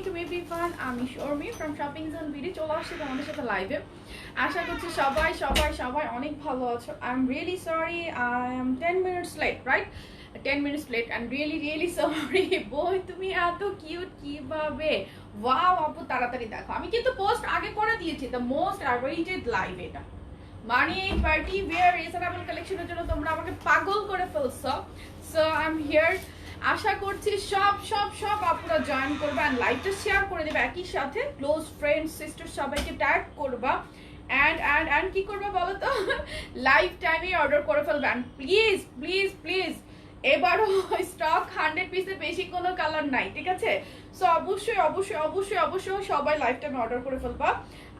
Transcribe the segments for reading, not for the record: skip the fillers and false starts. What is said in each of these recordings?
To everyone, আমি Sharmi from shopping zone BD চলে আসছি তোমাদের সাথে লাইভে। আশা করছি সবাই সবাই সবাই অনেক ভালো আছো। I am really sorry, I am 10 minutes late, right? 10 minutes late and really sorry. বই তুমি এত কিউট কিভাবে! ওয়াও আপু, তাড়াতাড়ি দেখো, আমি কিন্তু পোস্ট আগে করে দিয়েছি, দ্য মোস্ট অ্যাওয়েটেড লাইভ এটা। মানে পার্টি ওয়্যার রিজনেবল কালেকশনের জন্য তোমরা আমাকে পাগল করে ফেলছো। So I am here. আশা করছি সব সব সব আপনারা জয়েন করবে অ্যান্ড লাইভটা শেয়ার করে দেবে, একই সাথে ক্লোজ ফ্রেন্ড সিস্টার সবাইকে ট্যাগ করবা অ্যান্ড কি করবা বলো তো, লাইভ টাইমে অর্ডার করে ফেলবে। অ্যান্ড প্লিজ প্লিজ প্লিজ, এবারও স্টক 100 পিসের বেশি কোনো কালার নাই, ঠিক আছে? সো অবশ্যই অবশ্যই অবশ্যই অবশ্যই সবাই লাইভ টাইমে অর্ডার করে ফেলবা।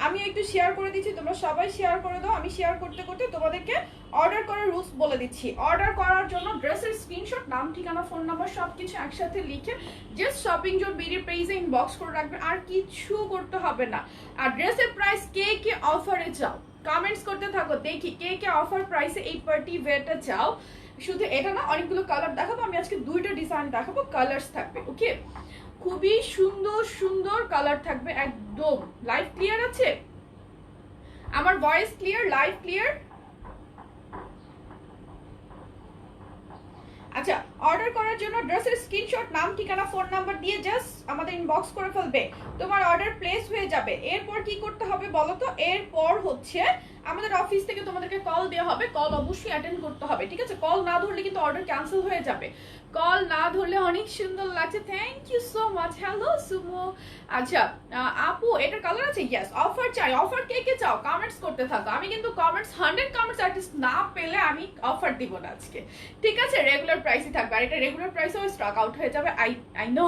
আমি একটু শেয়ার করে দিচ্ছি, তোমরা সবাই শেয়ার করে দাও। আমি শেয়ার করতে করতে তোমাদেরকে অর্ডার করার রুলস বলে দিচ্ছি। অর্ডার করার জন্য ড্রেসের স্ক্রিনশট, নাম, ঠিকানা, ফোন নাম্বার সব কিছু একসাথে লিখে জাস্ট শপিং জোন বিডি পেজে ইনবক্স করে রাখবে, আর কিছু করতে হবে না। আর ড্রেসের প্রাইস কে কে অফারে চাও কমেন্টস করতে থাকো, দেখি কে কে অফার প্রাইসে এই পার্টি ওয়্যারটা চাও। শুধু এটা না, অনেকগুলো কালার দেখাবো আমি আজকে, দুইটা ডিজাইন দেখাবো, কালার্স থাকবে, ওকে? খুবই সুন্দর সুন্দর কালার থাকবে একদম। লাইভ ক্লিয়ার আছে? আমার ভয়েস ক্লিয়ার? Live clear? আচ্ছা, অর্ডার করার জন্য ড্রেসের স্ক্রিনশট, নাম, ঠিকানা, ফোন নাম্বার দিয়ে জাস্ট আমাদের ইনবক্স করে ফেলবে, তোমার অর্ডার প্লেস হয়ে যাবে। এরপর কি করতে হবে বলো তো? এরপর হচ্ছে আমাদের অফিস থেকে তোমাদেরকে কল দেওয়া হবে, কল অবশ্যই অ্যাটেন্ড করতে হবে, ঠিক আছে? কল না ধরলে কিন্তু অর্ডার ক্যান্সেল হয়ে যাবে। কল না ধরলে অনেক সুন্দর লাগছে, thank you so much. Hello Sumo. আচ্ছা আপু, এটার কালার আছে? ইয়েস। অফার চাই, অফার কে কে চাও কমেন্টস করতে থাকো। আমি কিন্তু কমেন্টস 100 কমেন্টস অ্যাটলিস্ট না পেলে আমি অফার দিব না আজকে, ঠিক আছে? রেগুলার প্রাইসই থাকবে, আর এটা রেগুলার প্রাইসেও স্টক আউট হয়ে যাবে। I know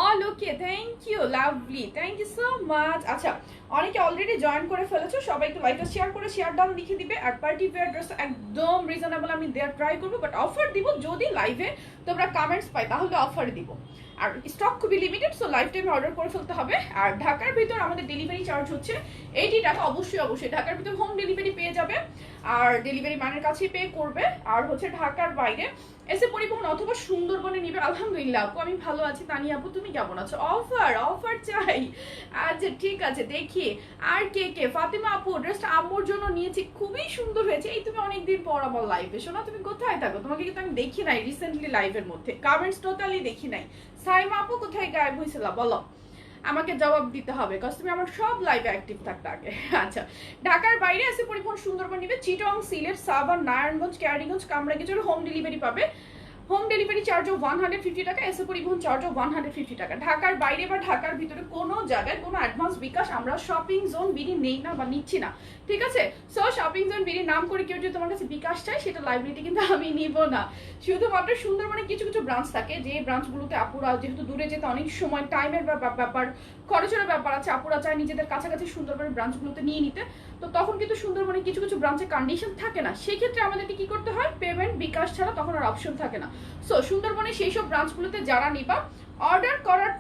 all okay, thank you lovely, thank you so much. আচ্ছা, অনেকে অলরেডি জয়েন করে ফেলেছো, সবাই একটু লাইভটা শেয়ার করে শেয়ার ডাউন লিখে দিবে। আর পার্টি ওয়্যার ড্রেস একদম রিজনেবল আমি দেওয়ার ট্রাই করবো, বাট অফার দিব যদি লাইভে তোমরা কমেন্টস পাই, তাহলে অফার দিব। আর স্টক খুবই লিমিটেড, সো লাইভ টাইমে অর্ডার করে ফেলতে হবে। আর ঢাকার ভিতর আমাদের ডেলিভারি চার্জ হচ্ছে 80 টাকা। অবশ্যই অবশ্যই ঢাকার ভিতর হোম ডেলিভারি পেয়ে যাবে, আর ডেলিভারি ম্যানের কাছেই পে করবে। আর হচ্ছে ঢাকার বাইরে এসে পরিবহন অথবা সুন্দরবনে নিবে। আলহামদুলিল্লাহ আপু, আমি ভালো আছি। তানিয়া আপু, তুমি কেমন আছো? অফার অফার চাই। আচ্ছা ঠিক আছে, দেখি আর কে কে। ফাতিমা আপু, ড্রেসটা আম্মুর জন্য নিয়েছি, খুবই সুন্দর হয়েছে। এই তুমি অনেকদিন পর আমার লাইভে, শোনা তুমি কোথায় থাকো? তোমাকে কিন্তু আমি দেখি নাই রিসেন্টলি লাইভের মধ্যে, কমেন্টস টোটালি দেখি নাই। সাইমা আপু, কোথায় গায়েব হয়েছিল বলো, আমাকে জবাব দিতে হবে, কারণ তুমি আমার সব লাইভে অ্যাক্টিভ থাকতে আগে। আচ্ছা, ঢাকার বাইরে এসে পরিবহন সুন্দরবন নিবে, চিটং, সিলেট, সাভার, নারায়ণগঞ্জ, ক্যারিগঞ্জ, কামরাঙ্গীরচর হোম ডেলিভারি পাবে। হোম ডেলিভারি চার্জও 150 টাকা, এসে পরিবহন চার্জও 150 টাকা। ঢাকার বাইরে বা ঢাকার ভিতরে কোনো জায়গায় কোনো অ্যাডভান্স বিকাশ আমরা শপিং জোন বিডি নেই না বা নিচ্ছি না, ঠিক আছে? সো শপিং জোন বিডির নাম করে কেউ যদি তোমার কাছে বিকাশ চাই, সেটা লাইব্রেরিতে কিন্তু আমি নিব না। শুধুমাত্র সুন্দরবনে কিছু কিছু ব্রাঞ্চ থাকে, যে ব্রাঞ্চগুলোতে আপুরা যেহেতু দূরে যেতে অনেক সময় টাইমের ব্যাপার, খরচের ব্যাপার আছে, আপুরা চায় নিজেদের কাছাকাছি সুন্দরবনের ব্রাঞ্চগুলোতে নিয়ে নিতে। তো তখন কিন্তু সুন্দরবনে কিছু কিছু ব্রাঞ্চে কন্ডিশন থাকে না, সেক্ষেত্রে আমাদেরকে কি করতে হয়, পেমেন্ট বিকাশ ছাড়া তখন আর অপশন থাকে না। সো সুন্দরবনে সেই সব ব্রাঞ্চগুলোতে যারা নিবা, অর্ডার করার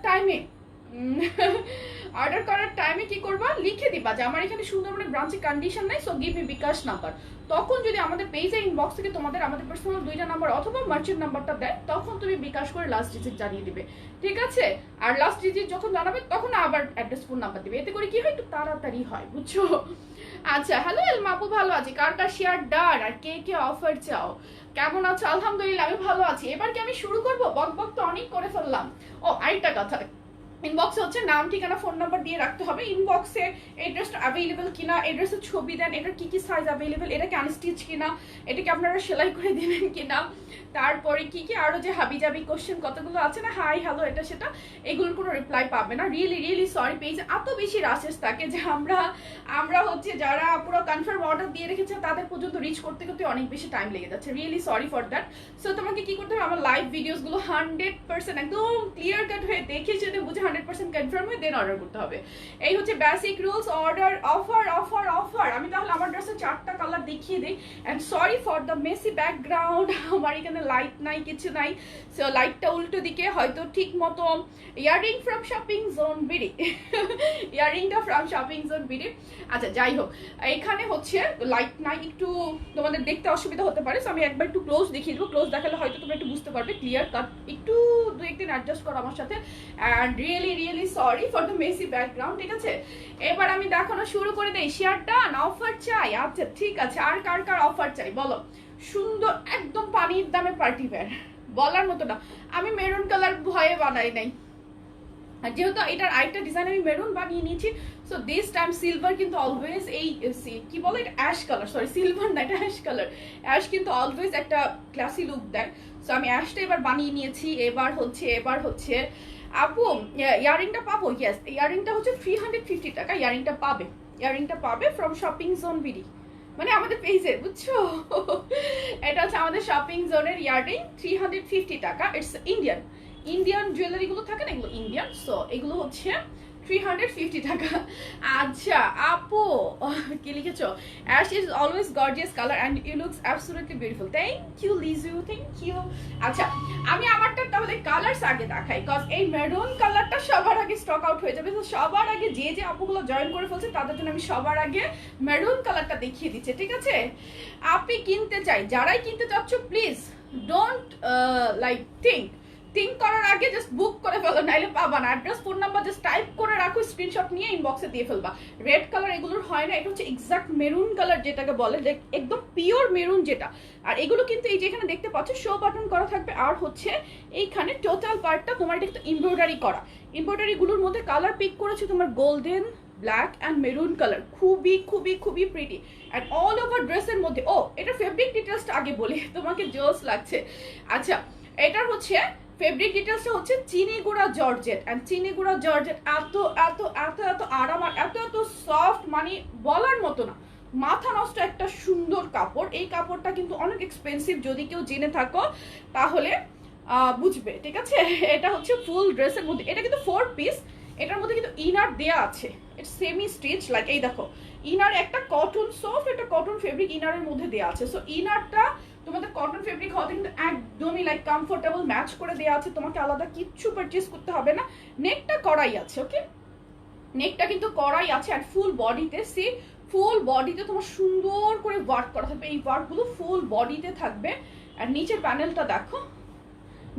টাইমে কি করবা, লিখে দিবা যে আমার এখানে সুন্দরবনের ব্রাঞ্চে কন্ডিশন নাই, সো গিভ মি বিকাশ নাম্বার। তখন যদি আমাদের পেজে ইনবক্স থেকে তোমাদের আমাদের পার্সোনাল দুইটা নাম্বার অথবা মার্চেন্ট নাম্বারটা দেয়, তখন তুমি বিকাশ করে লাস্ট ডিজিট জানিয়ে দিবে, ঠিক আছে? আর লাস্ট ডিজিট যখন জানাবে তখন আবার অ্যাড্রেস, ফোন নাম্বার দিবে, এতে করে কি হয়, একটু তাড়াতাড়ি হয়, বুঝছো? আচ্ছা, হ্যালো এলমা আপু, ভালো আছি। কার কার শেয়ার ডান, আর কে কে অফার চাও? কেমন আছো? আলহামদুলিল্লাহ আমি ভালো আছি। এবার কি আমি শুরু করবো? বক তো অনেক করে ফেললাম। ও আরেকটা কথা, ইনবক্সে হচ্ছে নাম, ঠিকানা, ফোন নাম্বার দিয়ে রাখতে হবে। ইনবক্সে এড্রেসটা অ্যাভেলেবেল কিনা, এড্রেসের ছবি দেন, এটার কি কি সাইজ অ্যাভেলেবেল, এটা কি আনস্টিচ কিনা, এটাকে আপনারা সেলাই করে দেবেন কিনা, তারপরে কি কি আরো যে হাবিজাবি কোশ্চেন কতগুলো আছে না, হাই হ্যালো এটা সেটা, এগুলোর কোনো রিপ্লাই পাবে না। রিয়েলি সরি, পেজে এত বেশি রাশেস থাকে যে আমরা হচ্ছে যারা পুরো কনফার্ম অর্ডার দিয়ে রেখেছে তাদের পর্যন্ত রিচ করতে করতে অনেক বেশি টাইম লেগে যাচ্ছে। Really sorry for that. So তোমাকে কি করতে হবে, আমার লাইভ ভিডিওসগুলো 100% একদম ক্লিয়ার কাট হয়ে দেখে সেটা বুঝে 100% কনফার্ম হয়ে দেন অর্ডার করতে হবে। এই হচ্ছে basic rules. Order, offer offer offer. আমি তাহলে আমার ড্রেসের 4টা কালার দেখিয়ে দিই। And sorry for the Messi background, আমার এখানে লাইট নাই, কিছু নাই। সো লাইটটা উল্টো দিকে, হয়তো ঠিক মতো। Earring from shopping zone BD, ইয়ারিংটা ফ্রম শপিং জোন বিডি। আচ্ছা যাই হোক, এখানে হচ্ছে লাইট নাই, একটু তোমাদের দেখতে অসুবিধা হতে পারে। সো আমি একবার একটু ক্লোজ দেখিয়ে দেবো, ক্লোজ দেখালে হয়তো তোমরা একটু বুঝতে পারবে ক্লিয়ার কাট। একটু 2-1 দিন অ্যাডজাস্ট করো আমার সাথে। And really really sorry for the Messi background, ঠিক আছে? এবার আমি দেখানো শুরু করে দেই। শেয়ার ডান, অফার চাই, আচ্ছা ঠিক আছে। আর কার কার অফার চাই বলো? সুন্দর একদম পানির দামে পার্টি ওয়্যার, বলার মতো না। আমি মেরুন কালার ভয়ে বানাই নাই, আর যেহেতু এটার আরেকটা ডিজাইন আমি মেরুন বানিয়ে নিয়েছি, সো দিস টাইম সিলভার কিন্তু অলওয়েজ এই কি বলে এটা, অ্যাশ কালার, সরি সিলভার না এটা অ্যাশ কালার। অ্যাশ কিন্তু অলওয়েজ একটা ক্লাসি লুক দেয়, সো আমি অ্যাশটা এবার বানিয়ে নিয়েছি। এবার হচ্ছে আপু ইয়ারিংটা পাবো? ইয়েস, ইয়ারিংটা হচ্ছে 350 টাকা, ইয়ারিংটা পাবে ফ্রম শপিং জোন বিডি, মানে আমাদের পেজে, বুঝছো? এটা হচ্ছে আমাদের শপিং জোনের ইয়ারিং, 350 টাকা। ইটস ইন্ডিয়ান জুয়েলারি গুলো থাকে না, এগুলো ইন্ডিয়ান, সো এগুলো হচ্ছে 350 টাকা। আচ্ছা আপু কি লিখেছো? Ash is always gorgeous colour and you looks absolutely beautiful. Thank you Liju, thank you. আচ্ছা আমি আমারটা তাহলে কালারস আগে দেখাই, কজ এই মেরুন কালারটা সবার আগে স্টক আউট হয়ে যাবে। তো সবার আগে যে যে আপুগুলো জয়েন করে ফেলছে তাদের জন্য আমি সবার আগে মেরুন কালারটা দেখিয়ে দিচ্ছি, ঠিক আছে? আপনি কিনতে চাই, যারাই কিনতে চাচ্ছ প্লিজ ডোন্ট লাইক থিঙ্ক করার আগে জাস্ট বুক করে ফেলো, নাইলে পাবা না। Address phone number just type করে রাখো, স্ক্রিনশট নিয়ে ইনবক্সে দিয়ে ফেলবা। রেড কালার এগুলোর হয় না, এটা হচ্ছে এক্সাক্ট মেরুন কালার যেটাকে বলে, একদম পিওর মেরুন যেটা। আর এগুলো কিন্তু এই যে এখানে দেখতে পাচ্ছ শো বাটন করা থাকবে, আর হচ্ছে এইখানে টোটাল পার্টটা তোমার এটা কিন্তু এমব্রয়ডারি করা। এমব্রয়ডারি গুলোর মধ্যে কালার পিক করেছে তোমার golden, black and maroon colour, খুবই খুবই খুবই প্রিটি। অ্যান্ড অল ওভার ড্রেসের মধ্যে, ও এটা ফেব্রিক ডিটেলসটা আগে বলি, তোমাকে জোস লাগছে। আচ্ছা এটার হচ্ছে ফেব্রিক ডিটেলসটা হচ্ছে চিনি গুঁড়া জর্জেট, এন্ড চিনি গুঁড়া জর্জেট এত এত এত এত আরাম আর এত এত সফট, মানে বলার মতো না, মাথা নষ্ট একটা সুন্দর কাপড়। এই কাপড়টা কিন্তু অনেক এক্সপেন্সিভ, যদি কেউ জেনে থাকো তাহলে বুঝবে, ঠিক আছে? এটা হচ্ছে ফুল ড্রেসের মধ্যে, এটা কিন্তু 4 পিস, এটার মধ্যে কিন্তু ইনার দেয়া আছে, ইটস সেমি স্টিচ, লাইক এই দেখো ইনার একটা কটন সফট, একটা কটন ফেব্রিক ইনারের মধ্যে দেয়া আছে। সো ইনারটা তোমাদের কটন ফেব্রিক হতে কিন্তু একদমই লাইক কমফোর্টেবল ম্যাচ করে দেওয়া আছে, তোমাকে আলাদা কিচ্ছু পারচেজ করতে হবে না। নেকটা করাই আছে, ওকে, নেকটা কিন্তু করাই আছে। আর ফুল বডিতে ফুল বডিতে তোমার সুন্দর করে ওয়ার্ক করা থাকবে, এই ওয়ার্কগুলো ফুল বডিতে থাকবে। আর নিচের প্যানেলটা দেখো,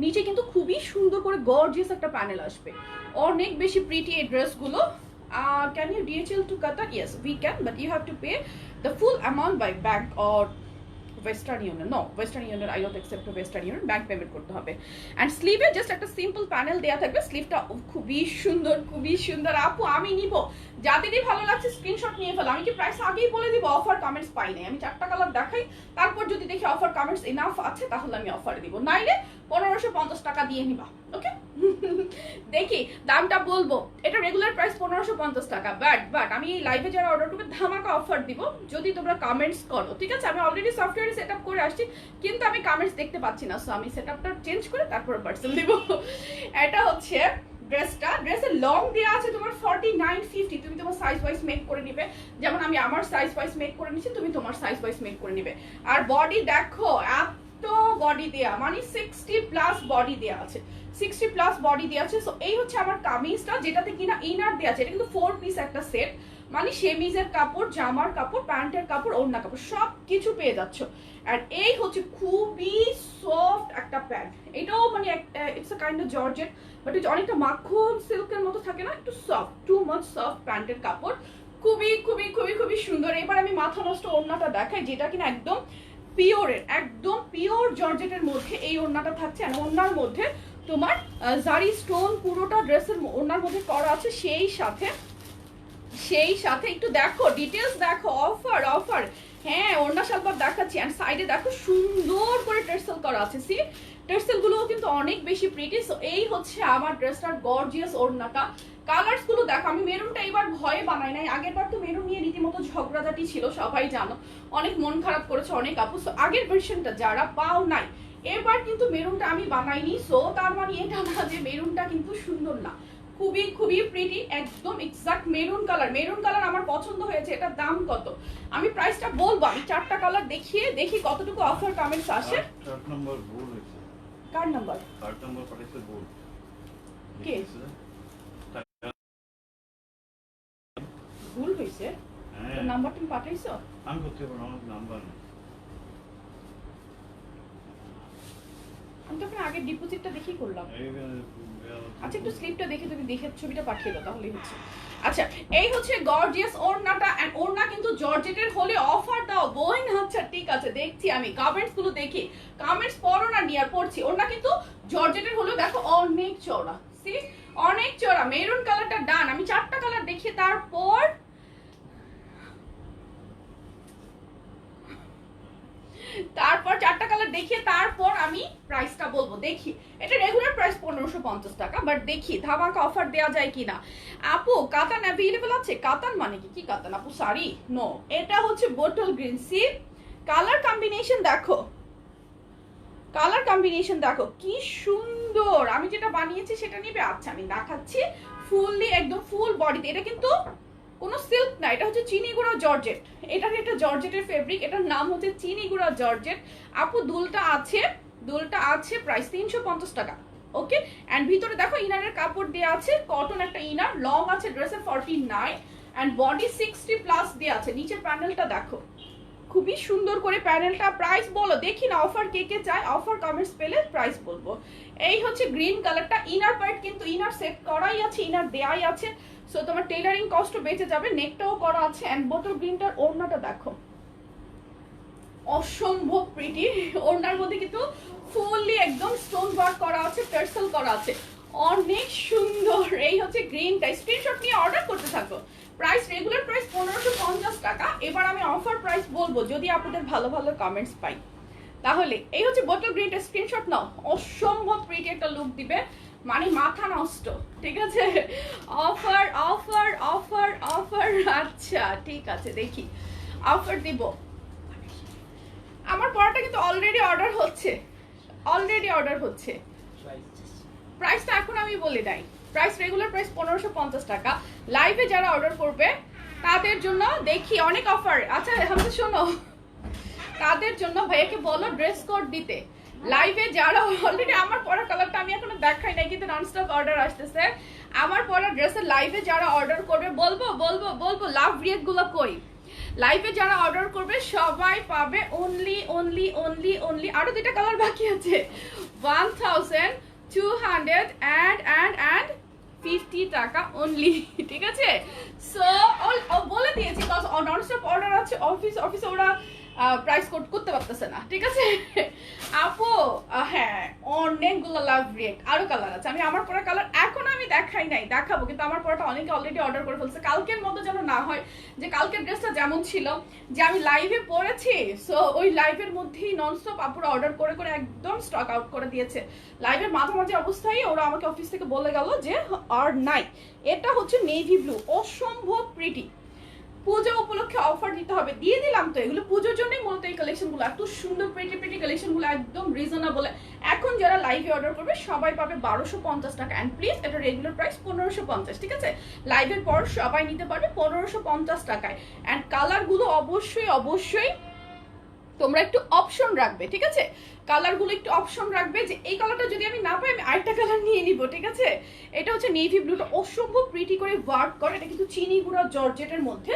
নিচে কিন্তু খুবই সুন্দর করে গর্জিয়াস একটা প্যানেল আসবে, অনেক বেশি প্রিটি এই ড্রেসগুলো। Can you DHL to Qatar? Yes, we can, but you have to pay the full amount by bank or Western Union. No, Western Union I don't accept Western Union, bank payment করতে হবে। and sleeve A just একটা simple panel দেয়া থাকবে, স্লিভটা খুবই সুন্দর, খুবই সুন্দর। আপু আমি নিব, যাদেরই ভালো লাগছে স্ক্রিনশট নিয়ে ফেলো। আমি কি প্রাইস আগেই বলে দিব? অফার কমেন্টস পাই নাই, আমি 4টা কালার দেখাই, তারপর যদি দেখি অফার কমেন্টস ইনাফ আছে তাহলে আমি অফারে দিব, নাইলে 1550 টাকা দিয়ে নিবা, ওকে? দেখি দামটা বলবো, এটা রেগুলার প্রাইস 1550 টাকা, বাট আমি এই লাইভে যারা অর্ডার করবে ধামাকা অফার দিব যদি তোমরা কমেন্টস করো, ঠিক আছে? আমি অলরেডি সফটওয়্যারে সেট আপ করে আসছি, কিন্তু আমি কমেন্টস দেখতে পাচ্ছি না, সো আমি সেট আপটা চেঞ্জ করে তারপরে পার্সেল দিব। এটা হচ্ছে ড্রেসের লং দেওয়া আছে তোমার 4950, তুমি তোমার সাইজ ওয়াইজ মেক করে নিবে, যেমন আমি আমার সাইজ ওয়াইজ মেক করে নিচ্ছি, তুমি তোমার সাইজ ওয়াইজ মেক করে নিবে। আর বডি দেখো এত বডি দেয়া, মানে 60+ বডি দেয়া আছে, 60+ বডি দেয়া আছে। সো এই হচ্ছে আমার কামিজটা, যেটাতে কিনা ইনার দেয়া আছে, এটা কিন্তু 4 পিস একটা সেট, মানে সেমিজের কাপড়, জামার কাপড়, প্যান্টের কাপড়, ওড়না কাপড় সব কিছু পেয়ে যাচ্ছ। আর এই হচ্ছে খুবই সফট একটা প্যান্ট, এটাও মানে it's a kind of georgette, but এটা অনেকটা মাখন সিল্কের মতো থাকে না, একটু সফট, টু মাচ সফট প্যান্টের কাপড়, খুবই খুবই খুবই খুবই সুন্দর। এবার আমি মাথা নষ্ট ওড়নাটা দেখাই, যেটা কিনা একদম পিওরের, একদম পিওর জর্জেটের মধ্যে এই ওড়নাটা থাকছে। আর ওড়নার মধ্যে তোমার জারি স্টোন পুরোটা ড্রেসের ওড়নার মধ্যে করা আছে, সেই সাথে একটু দেখো ডিটেলস দেখো, অফার হ্যাঁ ওড়না সালবার দেখাচ্ছি। এন্ড সাইডে দেখো সুন্দর করে টেক্সটাইল করা আছে, সি টেক্সটাইল গুলো কিন্তু অনেক বেশি প্রিটি। সো এই হচ্ছে আমার ড্রেসটার গর্জিয়াস ওড়নাটা। কালার্স গুলো দেখো, আমি মেরুনটা এবার ভয়ে বানাই নাই, আগের বার তো মেরুন নিয়ে রীতিমতো ঝগড়াঝাটি ছিল, সবাই জানো, অনেক মন খারাপ করেছে অনেক আপু। সো আগের ভার্সনটা যারা পাও নাই, এবার কিন্তু মেরুনটা আমি বানাইনি, সো তার মানে এটা না যে মেরুনটা কিন্তু সুন্দর না, খুবই খুবই প্রিটি, একদম এক্সাক্ট মেরুন কালার আমার পছন্দ হয়েছে। এটার দাম কত আমি প্রাইসটা বলবো, আমি 4টা কালার দেখিয়ে দেখি কতটুকু অফার কমেন্টস আসে। 8 নাম্বার ভুল হয়েছে, কার নাম্বার? 8 নাম্বার পাঠাইছে ভুল, কে ভুল হইছে? হ্যাঁ নাম্বার তুমি পাঠাইছো? আমি করতে পারবো, আমার নাম্বার নেই। আমি তো আগে আগে ডিপোজিটটা দেখি করলাম। আচ্ছা একটু স্লিপটা দেখে তুমি দেখে ছবিটা পাঠিয়ে দাও তাহলেই হচ্ছে। আচ্ছা এই হচ্ছে গর্জিয়াস ওড়নাটা, এন্ড ওড়না কিন্তু জর্জেটের হলে অফার দাও বোন। আচ্ছা ঠিক আছে, দেখছি আমি কমেন্টস গুলো দেখি, কমেন্টস পড়ো না নিয়ে আর পড়ছি। ওড়না কিন্তু জর্জেটের হলেও দেখো অনেক চওড়া, সি অনেক চওড়া। মেরুন কালারটা ডান, আমি 4টা কালার দেখি তারপর তারপর 4টা কালার দেখিয়ে তারপর আমি প্রাইসটা বলবো। দেখি এটা রেগুলার প্রাইস 1550 টাকা, বাট দেখি ধামাকা অফার দেওয়া যায় কিনা। আপু কাতান অ্যাভেলেবল আছে? কাতান মানে কি? কি কাতান আপু? শাড়ি? নো, এটা হচ্ছে bottle green. See colour combination দেখো, কালার কম্বিনেশন দেখো কি সুন্দর। আমি যেটা বানিয়েছি সেটা নিবে। আচ্ছা আমি দেখাচ্ছি ফুললি একদম ফুল বডিতে। এটা কিন্তু কোনো সিল্ক না, এটা হচ্ছে চিনি গুঁড়া জর্জেট। এটা একটা জর্জেটের ফেব্রিক, এটার নাম হচ্ছে চিনি গুঁড়া জর্জেট। আপু দুলটা আছে, দুলটা আছে প্রাইস 350 টাকা। ওকে, এন্ড ভিতরে দেখো ইনারের কাপড় দেওয়া আছে, কটন একটা ইনার, লং আছে ড্রেসের 49 এন্ড বডি 60 প্লাস দেওয়া আছে। নিচের প্যানেলটা দেখো খুবই সুন্দর করে প্যানেলটা। প্রাইস বলো দেখি না, অফার কে কে চায়? অফার কমেন্টস পেলে প্রাইস বলবো। এই হচ্ছে গ্রিন কালারটা, ইনার পার্ট কিন্তু ইনার সেট করাই আছে, ইনার দেয়াই আছে, সো তোমার টেইলারিং কস্টও বেঁচে যাবে। নেকটাও করা আছে এন্ড বোটল গ্রিনটার ওড়নাটা দেখো অসম্ভব প্রিটি। ওড়নার মধ্যে কিন্তু ফুললি একদম স্টোন ওয়ার্ক করা আছে, টার্সেল করা আছে, অনেক সুন্দর। এই হচ্ছে গ্রিনটা, স্ক্রিনশট নিয়ে অর্ডার করতে থাকো। প্রাইস রেগুলার প্রাইস 1550 টাকা। এবার আমি অফার প্রাইস বলবো যদি আপনাদের ভালো ভালো কমেন্টস পাই। তাহলে এই হচ্ছে বোটল গ্রিনটা, স্ক্রিনশট নাও। অসম্ভব প্রিটি একটা লুক দিবে, মানে মাথা নষ্ট। ঠিক আছে, অফার অফার অফার অফার। আচ্ছা ঠিক আছে, দেখি অফার দিব। আমার পড়াটা কিন্তু অলরেডি অর্ডার হচ্ছে, অলরেডি অর্ডার হচ্ছে। প্রাইসটা এখন আমি বলে নাই, প্রাইস রেগুলার প্রাইস 1550 টাকা। লাইভে যারা অর্ডার করবে তাদের জন্য দেখি অনেক অফার। আচ্ছা হামজা শোনো, তাদের জন্য ভাইয়াকে বলো ড্রেস কোড দিতে। লাইভে যারা অলরেডি, আমার পরা কালারটা আমি এখনো দেখাই নাই কিন্তু ননস্টপ অর্ডার আসতেছে। আমার পরা ড্রেসের লাইভে যারা অর্ডার করবে বলবো বলবো বলবো লাভ রিয়েক্ট গুলো কই। লাইভে যারা অর্ডার করবে সবাই পাবে অনলি অনলি অনলি অনলি, আরো 2টা কালার বাকি আছে, 1250 টাকা অনলি। ঠিক আছে, সো বলে দিয়েছি ননস্টপ অর্ডার আছে, অফিসে ওরা প্রাইস কোড করতে পারতেছে না। ঠিক আছে আপু, হ্যাঁ অনেকগুলো লাভ রিয়েক্ট, আরো কালার আছে। আমি আমার পরা কালার এখন আমি দেখাই নাই, দেখাবো, কিন্তু আমার পরাটা অনেকে অলরেডি অর্ডার করে ফেলছে। কালকের মতো যেন না হয় যে কালকের ড্রেসটা যেমন ছিল যে আমি লাইভে পরেছি, সো ওই লাইভের মধ্যেই ননস্টপ আপুরা অর্ডার করে করে একদম স্টক আউট করে দিয়েছে। লাইভের মাঝামাঝি অবস্থায় ওরা আমাকে অফিস থেকে বলে গেল যে আর নাই। এটা হচ্ছে নেভি ব্লু, অসম্ভব প্রিটি। পূজা উপলক্ষে অফার দিতে হবে, দিয়ে দিলাম তো। এগুলো পুজোর জন্যই মূলত এই কালেকশনগুলো, এত সুন্দর প্রিটি প্রিটি কালেকশনগুলো, একদম রিজনেবল। এখন যারা লাইভে অর্ডার করবে সবাই পাবে 1250 টাকা। অ্যান্ড প্লিজ এটা রেগুলার প্রাইস 1550। ঠিক আছে, লাইভের পর সবাই নিতে পারবে 1550 টাকায়। অ্যান্ড কালারগুলো অবশ্যই অবশ্যই তোমরা একটু অপশন রাখবে। ঠিক আছে, কালারগুলো একটু অপশন রাখবে যে এই কালারটা যদি আমি না পাই আমি আরেকটা কালার নিয়ে নিব। ঠিক আছে, এটা হচ্ছে নেভি ব্লুটা, অসম্ভব প্রিটি করে ওয়ার্ক করে। এটা কিন্তু চিনি গুঁড়া জর্জেটের মধ্যে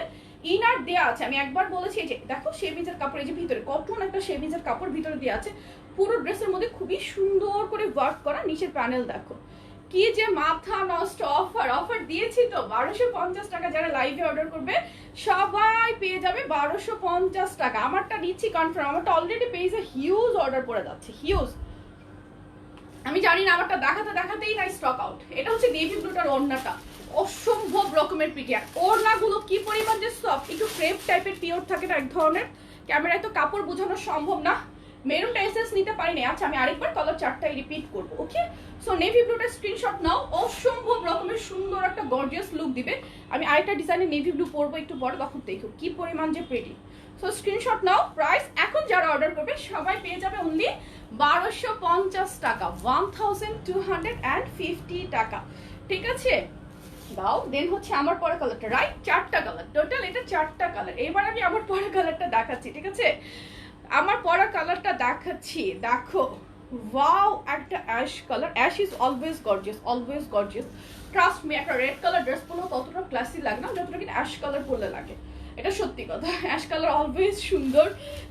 ইনার দেয়া আছে। আমি একবার বলেছি যে দেখো শেমিজের কাপড়, এই যে ভিতরে কটন একটা শেমিজের কাপড় ভিতরে দেওয়া আছে। পুরো ড্রেসের মধ্যে খুবই সুন্দর করে ওয়ার্ক করা। নিচের প্যানেল দেখো কি যে মাথা নষ্ট অফার। অফার দিয়েছি তো 1250 টাকা। যারা লাইভে অর্ডার করবে সবাই পেয়ে যাবে 1250 টাকা। আমারটা নিচ্ছি কনফার্ম, আমারটা অলরেডি পেজে হিউজ অর্ডার পড়ে যাচ্ছে, হিউজ। আমি জানি না, আমারটা দেখাতে দেখাতেই নাই স্টক আউট। এটা হচ্ছে নেভি ব্লুটার ওড়নাটা, অসম্ভব রকমের প্রিটি। আর ওড়নাগুলো কি পরিমাণ যে সফট, একটু ক্রেপ টাইপের পিওর থাকে না এক ধরনের, ক্যামেরায় তো কাপড় বোঝানো সম্ভব না। মেরুনটা এসএস নিতে পারিনি। আচ্ছা আমি আরেকবার কালার চারটাই রিপিট করবো। ওকে, সো নেভি ব্লুটা স্ক্রিনশট নাও, অসম্ভব রকমের সুন্দর একটা গর্জিয়াস লুক দিবে। আমি আরেকটা ডিজাইনের নেভি ব্লু পরবো একটু পরে, তখন দেখো কি পরিমাণ যে প্রিটি। সো স্ক্রিনশট নাও। প্রাইস এখন যারা অর্ডার করবে সবাই পেয়ে যাবে অনলি 1250 টাকা, 1250 টাকা। ঠিক আছে, দাও। দেন হচ্ছে আমার পরা কালারটা, রাইট? 4টা কালার টোটাল, এটা 4টা কালার। এবার আমি আমার পরা কালারটা দেখাচ্ছি। ঠিক আছে, আমার পরা কালারটা দেখাচ্ছি, দেখো ওয়াও, একটা ash colour. Ash is always gorgeous, always gorgeous. Trust me, একটা রেড কালার ড্রেস পরলেও ততটা ক্লাসি লাগে না যতটা কিন্তু অ্যাশ কালার পরলে লাগে। এটা সত্যি কথা, অ্যাশ কালার অলওয়েজ সুন্দর।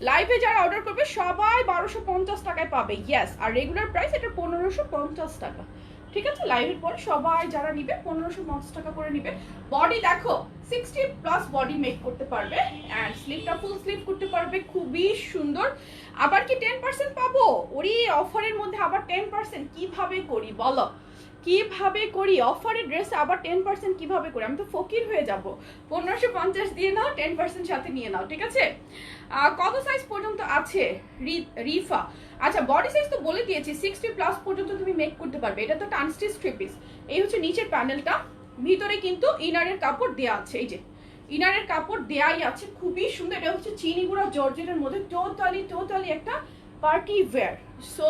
লাইভে যারা অর্ডার করবে সবাই 1250 টাকায় পাবে, ইয়েস। আর রেগুলার প্রাইস এটা 1550 টাকা, ঠিক আছে। লাইভের পর সবাই যারা নিবে 1550 টাকা করে নিবে। বডি দেখো 60+ বডি মেক করতে পারবে, অ্যান্ড স্লিভটা ফুল স্লিভ করতে পারবে, খুবই সুন্দর। আবার কি 10% পাবো? ওরি অফারের মধ্যে আবার 10% কিভাবে করি বলো, কিভাবে করি? অফারের ড্রেসে আবার 10% কিভাবে করি? আমি তো ফকির হয়ে যাব। 1550 দিয়ে নাও, 10% সাথে নিয়ে নাও, ঠিক আছে। কত সাইজ পর্যন্ত আছে রিফা? আচ্ছা, বডি সাইজ তো বলে দিয়েছি, 60+ পর্যন্ত তুমি মেক করতে পারবে। এটা তো একটা আনস্টিচ থ্রি পিস। এই হচ্ছে নিচের প্যানেলটা, ভিতরে কিন্তু ইনারের কাপড় দেয়া আছে, এই যে ইনারের কাপড় দেয়াই আছে, খুবই সুন্দর। এটা হচ্ছে চিনি গুঁড়া জর্জেটের মধ্যে, টোটালি একটা পার্টি ওয়্যার। সো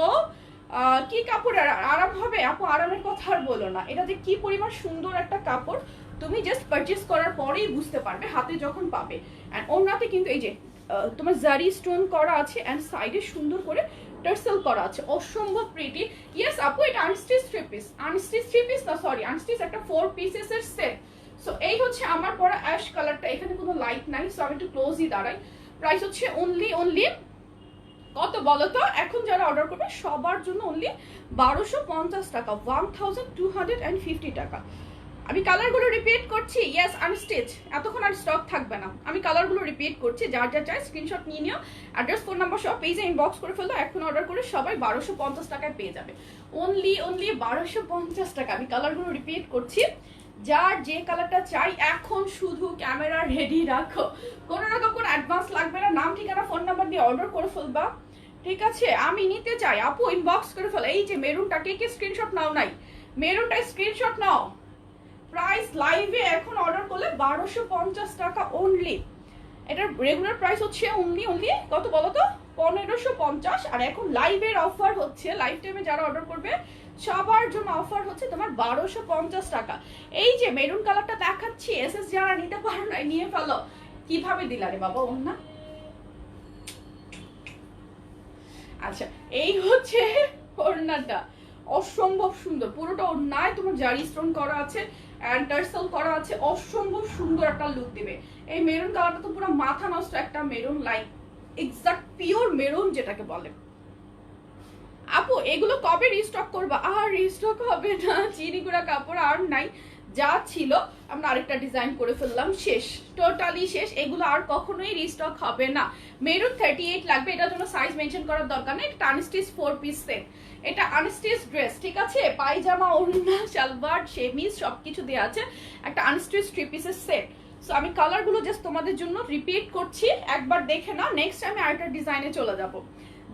কি কাপড় আরাম হবে আপু, আরামের কথা আর বলো না। এটা যে কি পরিমাণ সুন্দর একটা কাপড়, তুমি জাস্ট পারচেস করার পরেই বুঝতে পারবে হাতে যখন পাবে। অ্যান্ড ওনাতে কিন্তু এই যে তোমার জারি স্টোন করা আছে, অ্যান্ড সাইডে সুন্দর করে টার্সেল করা আছে, অসম্ভব প্রিটি। ইয়েস আপু, এটা আনস্টিচ থ্রি পিস, আনস্টিচ একটা 4 পিসেসের সেট। সো এই হচ্ছে আমার পরা অ্যাশ কালারটা। এখানে কোনো লাইট নাই, সো আমি একটু ক্লোজই দাঁড়াই। প্রাইস হচ্ছে অনলি কত বলো তো? এখন যারা অর্ডার করবে সবার জন্য অনলি 1250 টাকা, 1250 টাকা। আমি কালারগুলো রিপিট করছি, ইয়েস আনস্টিচ, এতক্ষণ আর স্টক থাকবে না। আমি কালারগুলো রিপিট করছি, যার যা চাই স্ক্রিনশট নিয়ে নিও, অ্যাড্রেস ফোন নাম্বার সব পেজে ইনবক্স করে ফেলো। এখন অর্ডার করে সবাই 1250 টাকায় পেয়ে যাবে, অনলি 1250 টাকা। আমি কালারগুলো রিপিট করছি, যার যে কালারটা চাই এখন শুধু ক্যামেরা রেডি রাখো, কোনো রকম কোনো অ্যাডভান্স লাগবে না, নাম ঠিকানা ফোন নাম্বার দিয়ে অর্ডার করে ফেলবা, ঠিক আছে। আমি নিতে চাই আপু, ইনবক্স করে ফেলো। এই যে মেরুনটা, কে স্ক্রিনশট নাও নাই? মেরুনটা স্ক্রিনশট নাও। প্রাইস লাইভে এখন অর্ডার করলে 1250 টাকা অনলি। এটার রেগুলার প্রাইস হচ্ছে অনলি কত বলো তো? 1550। আর এখন লাইভের অফার হচ্ছে, লাইভ টাইমে যারা অর্ডার করবে সবার জন্য অফার হচ্ছে তোমার 1250 টাকা। এই যে মেরুন কালারটা দেখাচ্ছি, এসএস যারা নিতে পারো না নিয়ে ফেলো। কিভাবে দিলা রে বাবা ওন্না? আচ্ছা, এই হচ্ছে ওড়নাটা, অসম্ভব সুন্দর। পুরোটা ওড়নায় তোমার জারি স্টোন করা আছে, এন্ড টার্সেল করা আছে, অসম্ভব সুন্দর একটা লুক দিবে। এই মেরুন কালারটা তো পুরো মাথা নষ্ট একটা maroon, like exact pure maroon যেটাকে বলে। আপু এগুলো কবে রিস্টক করবা? আর রিস্টক হবে না, চিনি গুঁড়া কাপড় আর নাই, যা ছিল আমরা আরেকটা ডিজাইন করে ফেললাম, শেষ, টোটালি শেষ। এগুলো আর কখনোই রিস্টক হবে না। মেরুন 38 লাগবে, এটার জন্য সাইজ মেনশন করার দরকার নেই। এটা আনস্টিচ 4 পিস সেট, এটা আনস্টিচ ড্রেস, ঠিক আছে। পায়জামা, ওড়না, সালোয়ার, শেমিজ সবকিছু দেওয়া আছে, একটা আনস্টিচ 3 পিসের সেট। সো আমি কালারগুলো জাস্ট তোমাদের জন্য রিপিট করছি, একবার দেখে না, নেক্সট টাইম আরেকটা ডিজাইনে চলে যাব।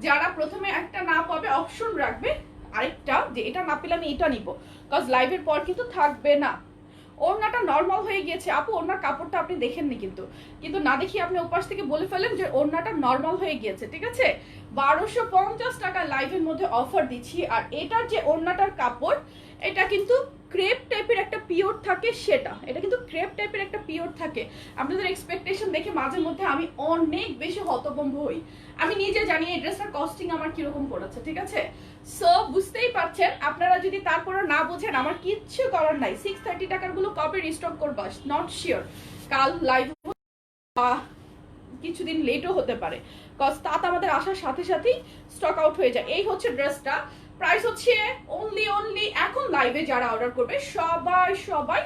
যারা প্রথমে একটা না পাবে অপশন রাখবে আরেকটা, যে এটা না পেলে আমি এটা নিব, কজ লাইভের পর কিন্তু থাকবে না। ওড়নাটা নর্মাল হয়ে গিয়েছে আপু, ওড়নার কাপড়টা আপনি দেখেননি, কিন্তু না দেখি আপনি ওপাশ থেকে বলে ফেলেন যে ওড়নাটা নর্মাল হয়ে গিয়েছে, ঠিক আছে। 1250 টাকা লাইভের মধ্যে অফার দিচ্ছি। আর এটার যে ওড়নাটার কাপড়, এটা কিন্তু ক্রেপ টাইপের একটা পিওর থাকে, এটা কিন্তু ক্রেপ টাইপের একটা পিওর থাকে। আপনাদের এক্সপেকটেশন দেখে মাঝে মধ্যে আমি অনেক বেশি হতভম্ব হই। আমি নিজে জানি এই ড্রেসটার কস্টিং আমার কিরকম পড়েছে, ঠিক আছে। সো বুঝতেই পারছেন, আপনারা যদি তারপরে না বোঝেন আমার কিচ্ছু করার নাই। 630 টাকার গুলো কবে রিস্টক করবা নট শিওর, কাল লাইভ কিছুদিন লেটও হতে পারে, কজ তাত আমাদের আসার সাথে সাথেই স্টক আউট হয়ে যায়। এই হচ্ছে ড্রেসটা, প্রাইস হচ্ছে অনলি এখন লাইভে যারা অর্ডার করবে সবাই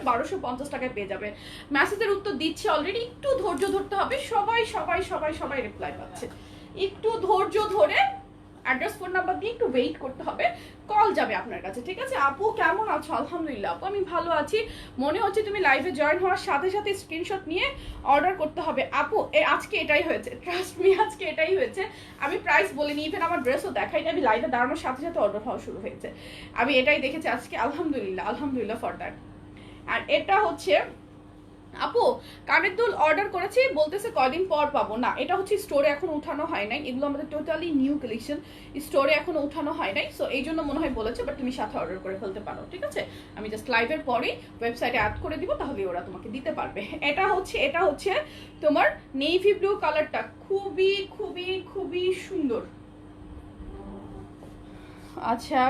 1250 টাকায় পেয়ে যাবে। মেসেজের উত্তর দিচ্ছে অলরেডি, একটু ধৈর্য ধরতে হবে। সবাই রিপ্লাই পাচ্ছে, একটু ধৈর্য ধরে অ্যাড্রেস ফোন নাম্বার দিয়ে একটু ওয়েট করতে হবে, কল যাবে আপনার কাছে, ঠিক আছে। আপু কেমন আছো? আলহামদুলিল্লাহ আপু, আমি ভালো আছি। মনে হচ্ছে তুমি লাইভে জয়েন হওয়ার সাথে সাথে স্ক্রিনশট নিয়ে অর্ডার করতে হবে। আপু আজকে এটাই হয়েছে, ট্রাস্ট মি, আজকে এটাই হয়েছে। আমি প্রাইস বলিনি, ইভেন আমার ড্রেসও দেখাইনি, আমি লাইভে দাঁড়ানোর সাথে সাথে অর্ডার হওয়া শুরু হয়েছে। আমি এটাই দেখেছি আজকে, আলহামদুলিল্লাহ ফর দ্যাট। আর এটা হচ্ছে আপু কানের দুল অর্ডার করেছি, বলতেছে কয়দিন পর পাবো। না, এটা হচ্ছে স্টোরে এখন উঠানো হয় নাই, এগুলো আমাদের টোটালি নিউ কালেকশন, স্টোরে এখনো উঠানো হয় নাই। সো এই জন্য মনে হয় বলেছে, বাট তুমি সাথে অর্ডার করে ফেলতে পারো, ঠিক আছে। আমি জাস্ট লাইভের পরেই ওয়েবসাইটে অ্যাড করে দিব, তাহলে ওরা তোমাকে দিতে পারবে। এটা হচ্ছে তোমার নেভি ব্লু কালারটা, খুবই সুন্দর। আচ্ছা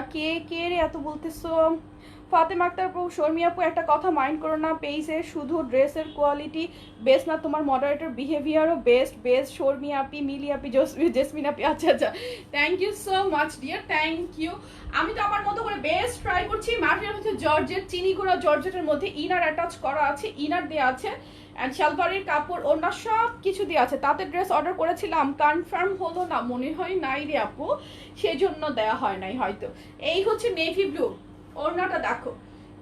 কে রে এত বলতেছো? ফাতেমা আক্তার আপু, শর্মি আপু, একটা কথা মাইন্ড করো না, পেজে শুধু ড্রেসের কোয়ালিটি বেস্ট না, তোমার মডারেটর বিহেভিয়ারও বেস্ট বেস্ট। শর্মি আপি, মিলি আপি, জেসমিন আপি, আচ্ছা আচ্ছা, thank you so much dear, thank you. আমি তো আমার মতো করে বেস্ট ট্রাই করছি। ম্যাটেরিয়াল হচ্ছে জর্জেট, চিনি গুঁড়া জর্জেটের মধ্যে ইনার অ্যাটাচ করা আছে, ইনার দেওয়া আছে, অ্যান্ড শালবাড়ির কাপড় অন্য সব কিছু দিয়ে আছে। তাতে ড্রেস অর্ডার করেছিলাম, কনফার্ম হলো না, মনে হয় নাই রে আপু, সেই জন্য দেওয়া হয় নাই হয়তো। এই হচ্ছে নেভি ব্লু, ওড়নাটা দেখো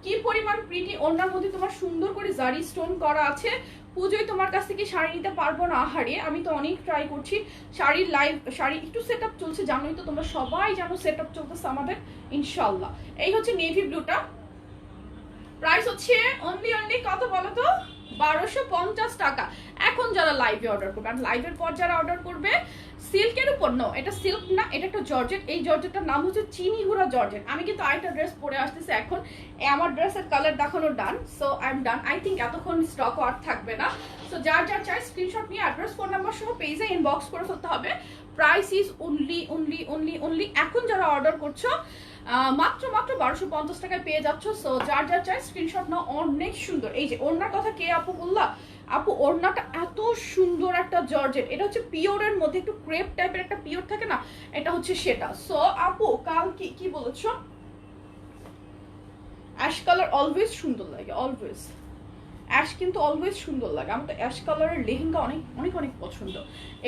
কি পরিমাণ প্রিটি। ওড়নার মধ্যে তোমার সুন্দর করে জারি স্টোন করা আছে। পুজোয় তোমার কাছ থেকে শাড়ি নিতে পারবো না হারিয়ে, আমি তো অনেক ট্রাই করছি। শাড়ির লাইভ শাড়ি একটু সেট আপ চলছে, জানোই তো, তোমরা সবাই জানো সেট আপ চলতেছে আমাদের ইনশাল্লাহ। এই হচ্ছে নেভি ব্লুটা, প্রাইস হচ্ছে অনলি কত বলো তো, 1250 টাকা। এখন যারা লাইভে অর্ডার করবে, আর লাইভের পর যারা অর্ডার করবে, সিল্কের উপর, নো এটা সিল্ক না, এটা একটা জর্জেট। এই জর্জেটটার নাম হচ্ছে চিনি গুঁড়া জর্জেট। আমি কিন্তু আরেকটা ড্রেস পরে আসতেছি এখন, আমার ড্রেসের কালার দেখানো done, so I am done. I think এতক্ষণ স্টক আর থাকবে না। সো যার যার চাই স্ক্রিনশট নিয়ে অ্যাড্রেস ফোন নাম্বার সহ পেজে ইনবক্স করে ফেলতে হবে। প্রাইস ইজ অনলি এখন যারা অর্ডার করছো মাত্র 1250 টাকায় পেয়ে যাচ্ছ। সো যার যার চাই স্ক্রিনশট নাও। অনেক সুন্দর। এই যে ওড়নার কথা কে আপু বললা, আপু ওড়নাটা এত সুন্দর একটা জর্জেট, এটা হচ্ছে পিওরের মধ্যে একটু ক্রেপ টাইপের একটা পিওর থাকে না, এটা হচ্ছে সেটা। সো আপু কাল কি বলেছো, অ্যাশ কালার অলওয়েজ সুন্দর লাগে, অলওয়েজ অ্যাশ কিন্তু অলওয়েজ সুন্দর লাগে। আমার তো অ্যাশ কালারের লেহেঙ্গা অনেক অনেক অনেক পছন্দ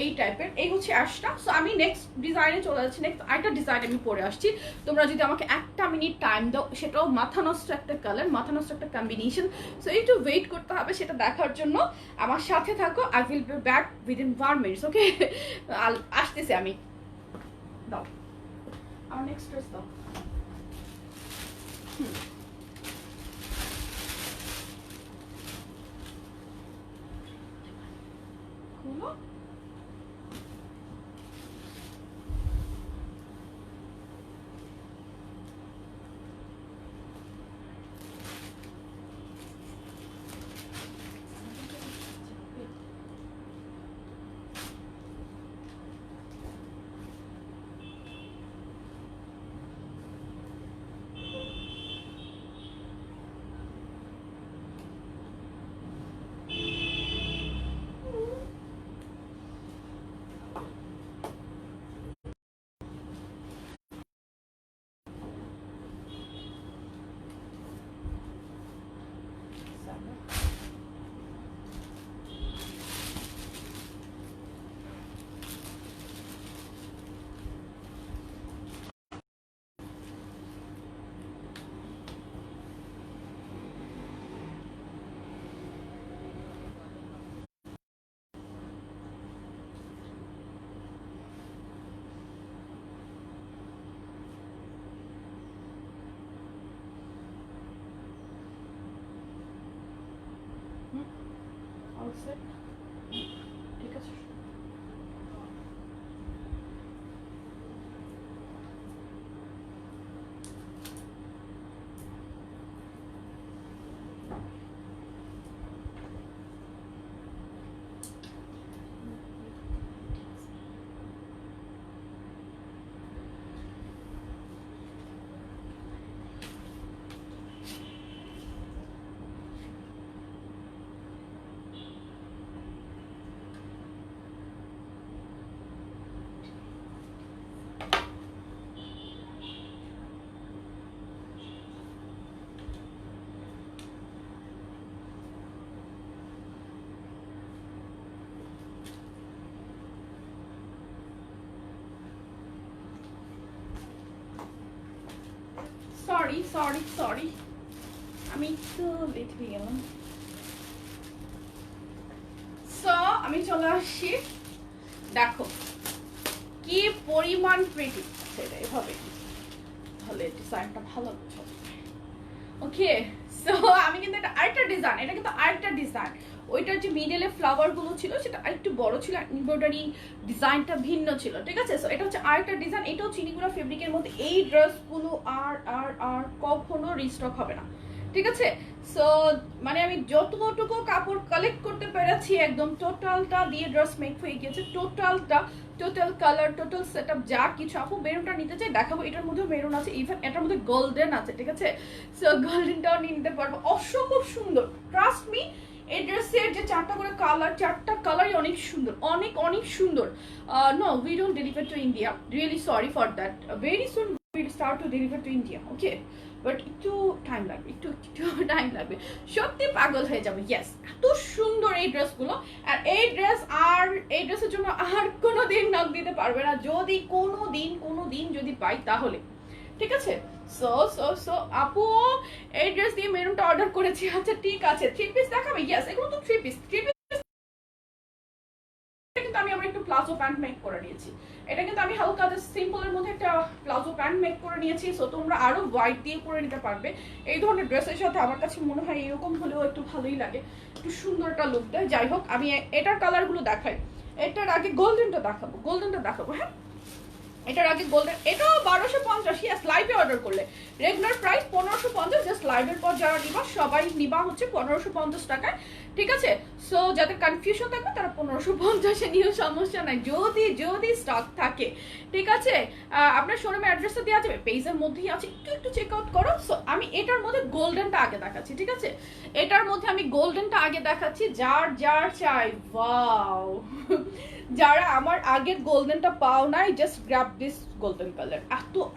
এই টাইপের। এই হচ্ছে অ্যাশটা। সো আমি নেক্সট ডিজাইনে চলে যাচ্ছি। নেক্সট আরেকটা ডিজাইন আমি পরে আসছি। তোমরা যদি আমাকে একটা মিনিট টাইম দাও, সেটাও মাথা নষ্ট একটা কালার, মাথা নষ্ট একটা কম্বিনেশন। সো একটু ওয়েট করতে হবে সেটা দেখার জন্য। আমার সাথে থাকো, I will be back within 1 minutes, okay? আসতেছি আমি। দাও আমার নেক্সট ড্রেস দাও। খুলো। All set? ঠিক আছে। সরি আমি একটু লেট হয়ে গেলাম। সো আমি চলে আসছি, দেখো কি পরিমাণ প্রিটি, সেটা এভাবে তাহলে ডিজাইনটা ভালো বুঝো। ওকে, সো আমি কিন্তু এটা আরেকটা ডিজাইন, এটা কিন্তু আরেকটা ডিজাইন। ওইটার যে মিডলে ফ্লাওয়ার গুলো ছিল সেটা আরেকটু বড় ছিল, এমব্রয়ডারি ডিজাইনটা ভিন্ন ছিল, ঠিক আছে? সো এটা হচ্ছে আরেকটা ডিজাইন, এটাও চিনিগুড়া ফেব্রিকের মধ্যে। এই ড্রেসগুলো আর আর আর কখনো রিস্টক হবে না, ঠিক আছে? সো মানে আমি যতটুকু কাপড় কালেক্ট করতে পেরেছি একদম টোটালটা দিয়ে ড্রেস মেক হয়ে গিয়েছে, টোটালটা টোটাল কালার, টোটাল সেটআপ যা কিছু। আপু মেরুনটা নিতে চাই দেখাবো, এটার মধ্যেও মেরুন আছে, ইভেন এটার মধ্যে গোল্ডেন আছে, ঠিক আছে? সো গোল্ডেনটাও নিতে পারবো, অসম্ভব সুন্দর। ট্রাস্ট মি, এই ড্রেসের যে চারটা করে কালার, চারটা কালারই অনেক সুন্দর, অনেক অনেক সুন্দর। No, we don't deliver to India, really sorry for that. Very soon will start to deliver to India, okay? But একটু টাইম লাগবে, একটু টাইম লাগবে, সত্যি পাগল হয়ে যাবে। ইয়েস, এত সুন্দর এই ড্রেসগুলো। আর এই ড্রেসের জন্য আর কোনোদিন নক দিতে পারবে না, যদি কোনোদিন যদি পাই তাহলে, ঠিক আছে? সো সো সো আপু এই ড্রেস দিয়ে মেরুনটা অর্ডার করেছি। আচ্ছা ঠিক আছে, 3 পিস দেখাবে? ইয়েস, এগুলো তো 3 পিস। কিন্তু আমি আবার একটু প্লাজো প্যান্ট মেক করে নিয়েছি। এটা কিন্তু আমি হালকা সিম্পলের মধ্যে একটা প্লাজো প্যান্ট মেক করে নিয়েছি। সো তোমরা আরো হোয়াইট দিয়ে পরে নিতে পারবে। এই ধরনের ড্রেসের সাথে আমার কাছে মনে হয় এরকম হলেও একটু ভালোই লাগে, একটু সুন্দর একটা লুক দেয়। যাই হোক, আমি এটার কালারগুলো দেখাই। এটার আগে গোল্ডেনটা দেখাবো, হ্যাঁ? এটার আগে গোল্ডেন, এটাও 1250। ইয়েস, লাইভে অর্ডার করলে রেগুলার প্রাইস 1550, জাস্ট লাইভের পর যারা নিবা সবাই নিবা হচ্ছে 1550 টাকায়, ঠিক আছে? সো যাদের কনফিউশন থাকবে তারা 1550-এ নিয়েও সমস্যা নাই, যদি স্টক থাকে, ঠিক আছে? আপনার শোরুমে অ্যাড্রেসটা দেওয়া যাবে, পেজের মধ্যেই আছে, একটু চেক আউট করো। সো আমি এটার মধ্যে গোল্ডেনটা আগে দেখাচ্ছি, ঠিক আছে? এটার মধ্যে আমি গোল্ডেনটা আগে দেখাচ্ছি, যার চাই। ওয়াও, যারা আমার আগের গোল্ডেনটা পাও নাই, just grab this golden colour.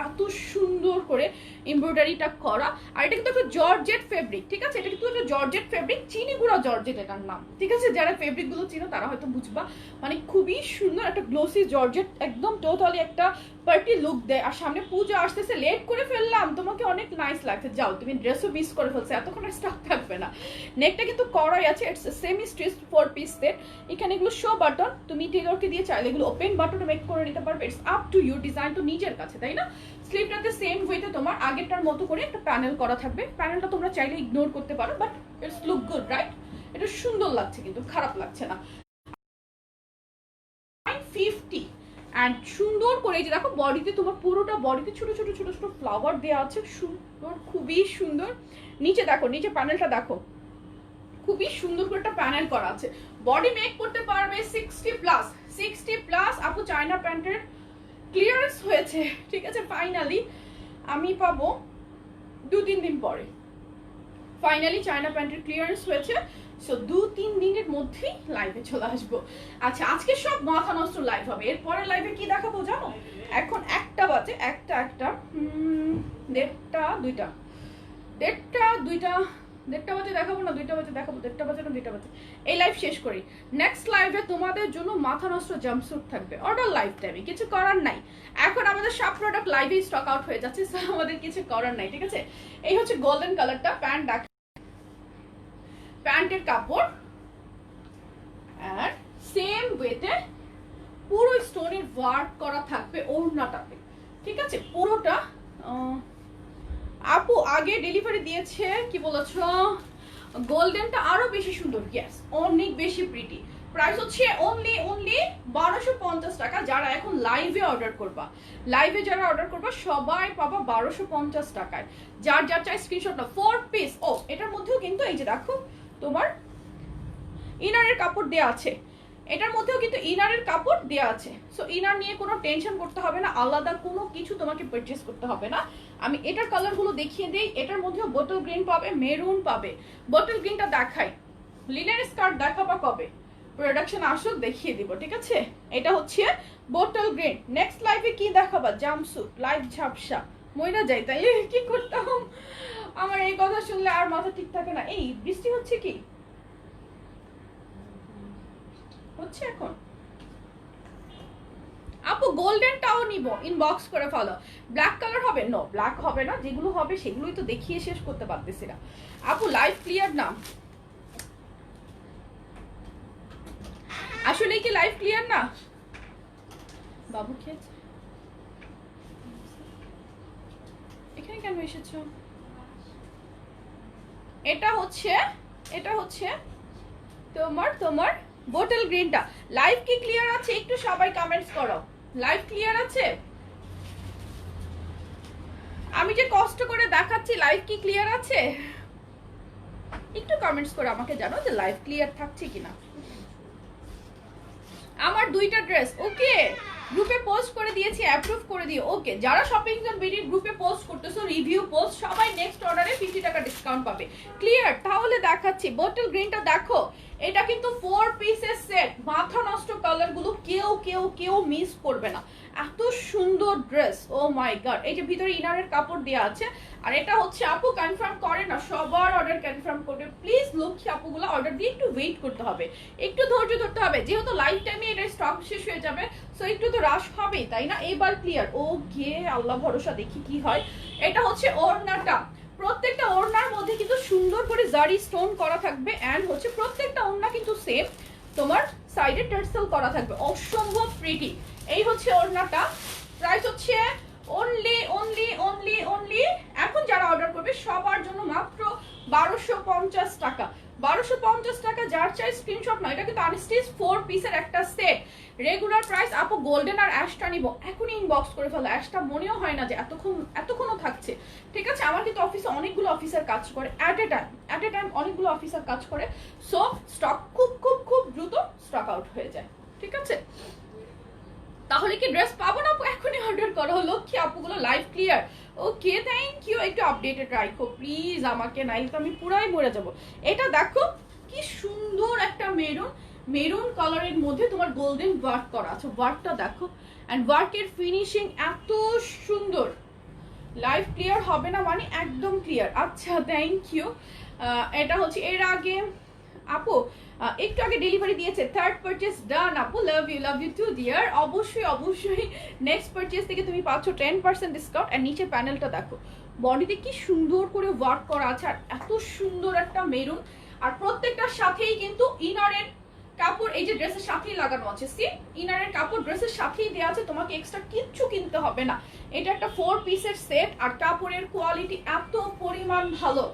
এত সুন্দর করে এমব্রয়ডারিটা করা। আর এটা কিন্তু একটা জর্জেট ফেব্রিক, ঠিক আছে? এটা কিন্তু একটা জর্জেট ফেব্রিক, চিনি গুঁড়া জর্জেট এটার নাম, ঠিক আছে? যারা ফেব্রিক গুলো চিনো তারা হয়তো বুঝবা। মানে খুবই সুন্দর একটা গ্লোসি জর্জেট, একদম টোটালি একটা পার্টি লুক দেয়। আর সামনে পুজো আসতেছে, লেট করে ফেললাম, তোমাকে অনেক নাইস লাগছে, যাও তুমি ড্রেসও মিস করে ফেলছে, এতক্ষণ স্টক থাকবে না। নেকটা কিন্তু করাই আছে, it's semi stretch 4 piece set. এখানে এগুলো শো বাটন, তুমি টেলরকে দিয়ে চাইলে এগুলো ওপেন বাটনে মেক করে নিতে পারবে। It's up to you, design তো নিজের কাছে, তাই না? স্লিভটাতে সেম ওয়েতে তোমার আগেরটার মতো করে একটা প্যানেল করা থাকবে। প্যানেলটা তোমরা চাইলে ইগনোর করতে পারো, but it's look good, right? এটা সুন্দর লাগছে, কিন্তু খারাপ লাগছে না। 950 এন্ড সুন্দর করে এই যে দেখো, বডিতে তোমার পুরোটা বডিতে ছোট ছোট ফ্লাওয়ার দেওয়া আছে, সুন্দর, খুবই সুন্দর। নিচে দেখো, নিচে প্যানেলটা দেখো, খুবই সুন্দর করে একটা প্যানেল করা আছে। বডি মেক করতে পারবে 60 প্লাস। আপু চায়না প্যান্টের ক্লিয়ারেন্স হয়েছে, ঠিক আছে? ফাইনালি আমি পাবো 2-3 দিন পরে, ফাইনালি চায়না প্যান্টের ক্লিয়ারেন্স হয়েছে। সো 2-3 দিনের মধ্যেই লাইভে চলে আসবো। আচ্ছা, আজকে সব মাথা নষ্ট লাইভ হবে। এরপরে লাইভে কি দেখাবো জানো? এখন 1টা বাজে, 1টা 1:30 বাজে দেখাবো না, 2টা বাজে দেখাবো, 1:30 বাজে না 2টা বাজে। এই লাইভ শেষ করি, নেক্সট লাইভে তোমাদের জন্য মাথা নষ্ট জাম্পস্যুট থাকবে, অর্ডার লাইভ টাইমে, কিছু করার নাই। এখন আমাদের সব প্রোডাক্ট লাইভে স্টক আউট হয়ে যাচ্ছে, সো আমাদের কিছু করার নাই, ঠিক আছে? এই হচ্ছে গোল্ডেন কালারটা, প্যান্ট দেখ, প্যান্টের কাপড় আর সেম ওয়েতে পুরো স্টোনের ওয়ার্ক করা থাকবে ওড়নাটাতে, ঠিক আছে? পুরোটা। আপু আগে ডেলিভারি দিয়েছে, কি বলেছ? গোল্ডেনটা আরো বেশি সুন্দর, ইয়েস, অনেক বেশি প্রিটি। প্রাইস হচ্ছে অনলি 1250 টাকা। যারা এখন লাইভে অর্ডার করবা, যারা অর্ডার করবা সবাই পাবা 1250 টাকায়। যার চাই স্ক্রিনশট না। 4 পিস। ও, এটার মধ্যেও কিন্তু এই যে দেখো তোমার ইনারের কাপড় দেয়া আছে, এটার মধ্যেও কিন্তু ইনারের কাপড় দেয়া আছে। সো ইনার নিয়ে কোনো টেনশন করতে হবে না, আলাদা কোনো কিছু তোমাকে পারচেজ করতে হবে না। আমি এটার কালারগুলো দেখিয়ে দেই। এটার মধ্যেও বোটল গ্রিন পাবে, মেরুন পাবে। বোটল গ্রিনটা দেখাই, লিনেন স্কার্ট দেখাবা কবে? প্রোডাকশন আসুক দেখিয়ে দিব, ঠিক আছে? এটা হচ্ছে বোটল গ্রিন। নেক্সট লাইভে কি দেখাবা? জাম্পস্যুট, লাইভ ঝাপসা, মইরা যাই, তাই কি করতাম? আমার এই কথা শুনলে আর মাথা ঠিক থাকে না। এই বৃষ্টি হচ্ছে কি হচ্ছে এখন? আপু গোল্ডেনটাও নিব, ইনবক্স করে ফলো। ব্ল্যাক কালার হবে? নো, ব্ল্যাক হবে না, যেগুলো হবে সেগুলোই তো দেখিয়ে শেষ করতে পারতেছি না। আপু লাইভ ক্লিয়ার না, আসলে কি লাইভ ক্লিয়ার না? বাবু খেয়েছে, এখানে কেন এসেছো? এটা হচ্ছে তোমার বোটল গ্রিনটা। লাইভ কি ক্লিয়ার আছে? একটু সবাই কমেন্টস করো, লাইভ ক্লিয়ার আছে? আমি যে কষ্ট করে দেখাচ্ছি, লাইভ কি ক্লিয়ার আছে? একটু কমেন্টস করে আমাকে জানো যে লাইভ ক্লিয়ার থাকছে কিনা। আমার দুইটা ড্রেস ওকে গ্রুপে পোস্ট করে দিয়েছি, অ্যাপ্রুভ করে দিও। ওকে, যারা শপিং জোন বিডির গ্রুপে পোস্ট করতেছো রিভিউ পোস্ট, সবাই নেক্সট অর্ডারে 50 টাকা ডিসকাউন্ট পাবে। ক্লিয়ার? তাহলে দেখাচ্ছি বোটল গ্রিনটা দেখো, এটা কিন্তু 4 পিসের সেট, মাথা নষ্ট কালার গুলো কেউ কেউ কেউ মিস করবে না, এত সুন্দর ড্রেস। ও মাই গড, এই যে ভিতরে ইনারের কাপড় দেওয়া আছে। আর এটা হচ্ছে আপু কনফার্ম করে না, সবার অর্ডার কনফার্ম করবে প্লিজ। লক্ষ্মী আপুগুলো অর্ডার দিয়ে একটু ওয়েট করতে হবে, একটু ধৈর্য ধরতে হবে, যেহেতু লাইফ টাইমে এটা স্টক শেষ হয়ে যাবে, সো একটু তো রাশ হবেই, তাই না? এবার ক্লিয়ার। ওকে, আল্লাহ ভরসা, দেখি কি হয়। এটা হচ্ছে ওড়নাটা, প্রত্যেকটা ওড়নার মধ্যে কিন্তু সুন্দর করে জারি স্টোন করা থাকবে, এন্ড হচ্ছে প্রত্যেকটা ওড়না কিন্তু সেম, তোমার সাইডে টার্সেল করা থাকবে, অসম্ভব প্রিটি। এই হচ্ছে ওড়নাটা, প্রাইস হচ্ছে অনলি অনলি অনলি অনলি, এখন যারা অর্ডার করবে সবার জন্য মাত্র 1250 টাকা। 1250 টাকা, যার চাই স্ক্রিনশট নয়, এটা কিন্তু আনস্টিচ 4 পিসের একটা সেট। রেগুলার প্রাইস আপু গোল্ডেন আর অ্যাশটা নিব, এখনই ইনবক্স করে ফেলো। অ্যাশটা মনেও হয় না যে এতক্ষণও থাকছে, ঠিক আছে? আমার কিন্তু অফিসে অনেকগুলো অফিসার কাজ করে অ্যাট এ টাইম অনেকগুলো অফিসার কাজ করে, সো স্টক খুব খুব খুব দ্রুত স্টক আউট হয়ে যায়, ঠিক আছে? তাহলে কি ড্রেস পাবো না আপু? এখনই অর্ডার করো, লক্ষ্মী আপুগুলো। Live clear? Okay, thank you. একটু আপডেটেড রাখো প্লিজ আমাকে, নাইলে তো আমি পুরাই মরে যাব। এটা দেখো কি সুন্দর একটা মেরুন কালারের মধ্যে তোমার গোল্ডেন ওয়ার্ক করা আছে, ওয়ার্কটা দেখো, এন্ড ওয়ার্কের ফিনিশিং এত সুন্দর। লাইভ ক্লিয়ার হবে না মানে একদম ক্লিয়ার। আচ্ছা, থ্যাংক ইউ। এটা হচ্ছে এর আগে আপু একটু আগে ডেলিভারি দিয়েছে, থার্ড পারচেজ ডান আপু, লাভ ইউ টু ডিয়ার। অবশ্যই অবশ্যই নেক্সট পারচেজ থেকে তুমি পাচ্ছ 10% ডিসকাউন্ট। আর নিচে প্যানেলটা দেখো, বডিতে কি সুন্দর করে ওয়ার্ক করা আছে, আর এত সুন্দর একটা মেরুন। আর প্রত্যেকটার সাথেই কিন্তু ইনারের কাপড় এই যে ড্রেসের সাথেই লাগানো আছে, সি ইনারের কাপড় ড্রেসের সাথেই দেওয়া আছে, তোমাকে এক্সট্রা কিচ্ছু কিনতে হবে না। এটা একটা 4 পিসের সেট, আর কাপড়ের কোয়ালিটি এত পরিমাণ ভালো,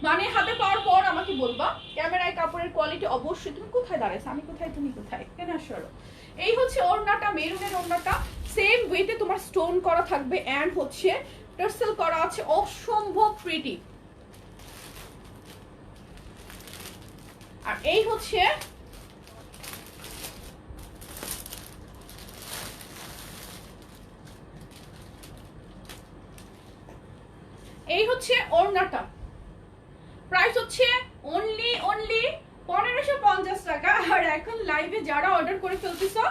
মানে হাতে পাওয়ার পর আমাকে বলবা। ক্যামেরায় কাপড়ের কোয়ালিটি অবশ্যই। তুমি কোথায় দাঁড়াইছো, আমি কোথায়, তুমি কোথায়, কেন আসলো? এই হচ্ছে ওড়নাটা, মেরুনের ওড়নাটা, সেম ওয়েতে তোমার স্টোন করা থাকবে, এন্ড হচ্ছে টার্সেল করা আছে, অসম্ভব প্রিটি। আর এই হচ্ছে ওড়নাটা, প্রাইস হচ্ছে অনলি 1550 টাকা। আর এখন লাইভে যারা অর্ডার করে ফেলতেছো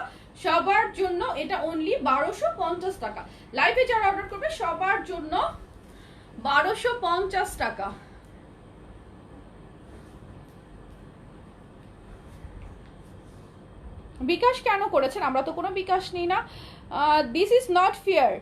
সবার জন্য এটা অনলি 1250 টাকা। লাইভে যারা অর্ডার করবে সবার জন্য 1250 টাকা। বিকাশ কেন করেছেন? আমরা তো কোনো বিকাশ নিই না, দিস ইজ নট ফেয়ার।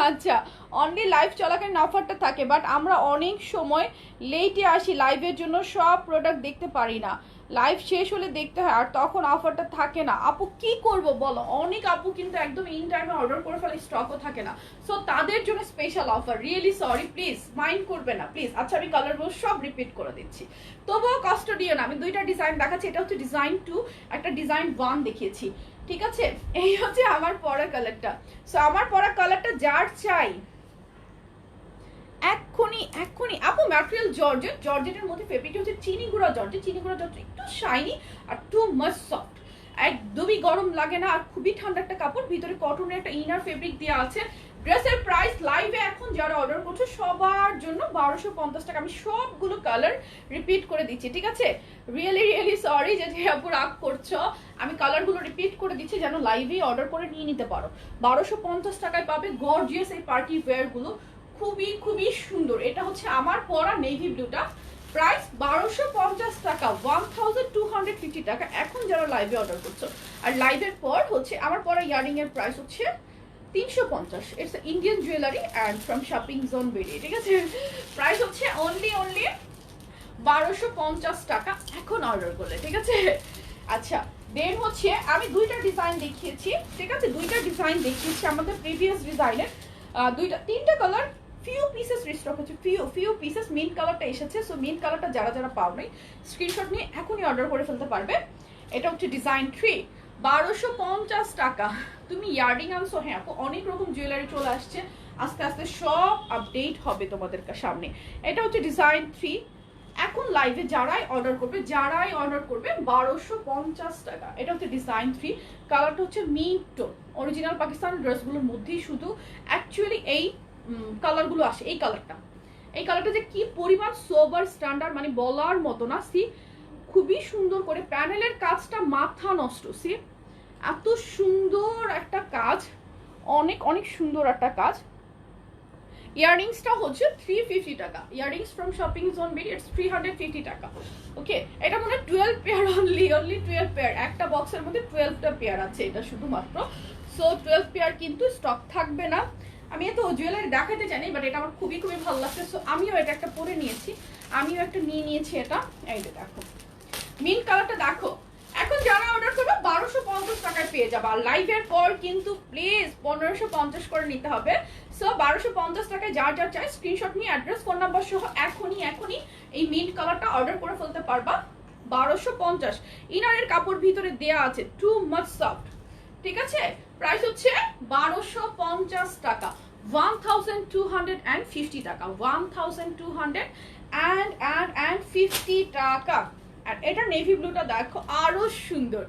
আচ্ছা, অনলি লাইভ চলাকালীন অফারটা থাকে, বাট আমরা অনেক সময় লেটে আসি লাইভের জন্য, সব প্রোডাক্ট দেখতে পারি না, লাইভ শেষ হলে দেখতে হয়, আর তখন অফারটা থাকে না। আপু কি করব বলো, অনেক আপু কিন্তু একদম ইন টাইমে অর্ডার করে ফেলে, স্টকও থাকে না, সো তাদের জন্য special offer. Really sorry, please mind করবে না প্লিজ। আচ্ছা, আমি কালারগুলো সব রিপিট করে দিচ্ছি, তবুও কষ্ট দিও না। আমি দুইটা ডিজাইন দেখাচ্ছি, এটা হচ্ছে ডিজাইন 2, একটা ডিজাইন 1 দেখিয়েছি, ঠিক আছে? এই হচ্ছে আমার পরা কালারটা। সো আমার পরা কালারটা যার চাই এক্ষুনি আপু, ম্যাটেরিয়াল জর্জেটের মধ্যে ফেব্রিকটা হচ্ছে চিনি গুঁড়া জর্জেট, একটু শাইনি আর টু মাচ সফট, একদমই গরম লাগে না, আর খুবই ঠান্ডা একটা কাপড়, ভিতরে কটনের একটা ইনার ফেব্রিক দেওয়া আছে। ড্রেসের প্রাইস লাইভে এখন যারা অর্ডার করছো সবার জন্য 1250 টাকা। আমি সবগুলো কালার রিপিট করে দিচ্ছি, ঠিক আছে? রিয়েলি সরি যে আপু রাগ করছো, আমি কালারগুলো রিপিট করে দিচ্ছি যেন লাইভে অর্ডার করে নিয়ে নিতে পারো। 1250 টাকায় পাবে গর্জিয়াস এই পার্টি ওয়্যার গুলো, খুবই সুন্দর। এটা হচ্ছে আমার পরা নেভি ব্লুটা, প্রাইস 1250 টাকা, 1250 টাকা এখন যারা লাইভে অর্ডার করছো। আর লাইভের পর হচ্ছে আমার পরা ইয়ারিং এর প্রাইস হচ্ছে 350। It's Indian jewellery and from shopping zone বেরিয়ে, ঠিক আছে? প্রাইস হচ্ছে অনলি 1250 টাকা এখন অর্ডার করলে, ঠিক আছে? আচ্ছা, দেন হচ্ছে আমি দুইটা ডিজাইন দেখিয়েছি, ঠিক আছে? দুইটা ডিজাইন দেখিয়েছি আমাদের প্রিভিয়াস ডিজাইনের, তিনটা কালার, ফিউ পিসেস রিস্টক হচ্ছে, ফিউ পিসেস। মিন্ট কালারটা এসেছে, সো মিন্ট কালারটা যারা পাও নাই স্ক্রিনশট নিয়ে এখনই অর্ডার করে ফেলতে পারবে। এটা হচ্ছে ডিজাইন 3, 1250 টাকা। তুমি ইয়াররিং আনছো, হ্যাঁ আপু, অনেক রকম জুয়েলারি চলে আসছে, আস্তে আস্তে সব আপডেট হবে তোমাদের সামনে। এটা হচ্ছে ডিজাইন 3, এখন লাইভে যারাই অর্ডার করবে 1250 টাকা। এটা হচ্ছে ডিজাইন 3, কালারটা হচ্ছে মিন্ট টোন। অরিজিনাল পাকিস্তানি ড্রেসগুলোর মধ্যেই শুধু অ্যাকচুয়ালি এই কালারগুলো আসে। এই কালারটা যে কি পরিমাণ সোবার স্ট্যান্ডার্ড মানে বলার মতো না। সি খুবই সুন্দর করে প্যানেলের কাজটা মাথা নষ্ট। সি এত সুন্দর একটা কাজ, অনেক অনেক সুন্দর একটা কাজ। ইয়াররিংসটা হচ্ছে 350 টাকা। Earrings from shopping zone BD it's 350 টাকা। ওকে, এটা মনে হয় 12 পেয়ার, অনলি 12 পেয়ার। একটা বক্সের মধ্যে 12টা পেয়ার আছে এটা শুধুমাত্র। সো 12 পেয়ার কিন্তু স্টক থাকবে না। আমি এত জুয়েলারি দেখাতে জানি, বাট এটা আমার খুবই খুবই ভালো লাগছে। সো আমিও এটা একটা পরে নিয়েছি, আমিও একটা নিয়ে নিয়েছি এটা। এই যে দেখো মিন্ট কালারটা দেখো। এখন যারা অর্ডার করবে 1250 টাকায় পেয়ে যাবে। আর লাইভের পর কিন্তু প্লিজ 1550 করে নিতে হবে। সো 1250 টাকায় যার যার চাই স্ক্রিনশট নিয়ে অ্যাড্রেস ফোন নাম্বার সহ এখনই এই মিন্ট কালারটা অর্ডার করে ফেলতে পারবা। 1250। ইনারের কাপড় ভিতরে দেয়া আছে, টু মাচ সফট। ঠিক আছে, প্রাইস হচ্ছে 1250 টাকা, 1250 টাকা, 1250 টাকা। আর এটা নেভি ব্লুটা দেখো আরো সুন্দর।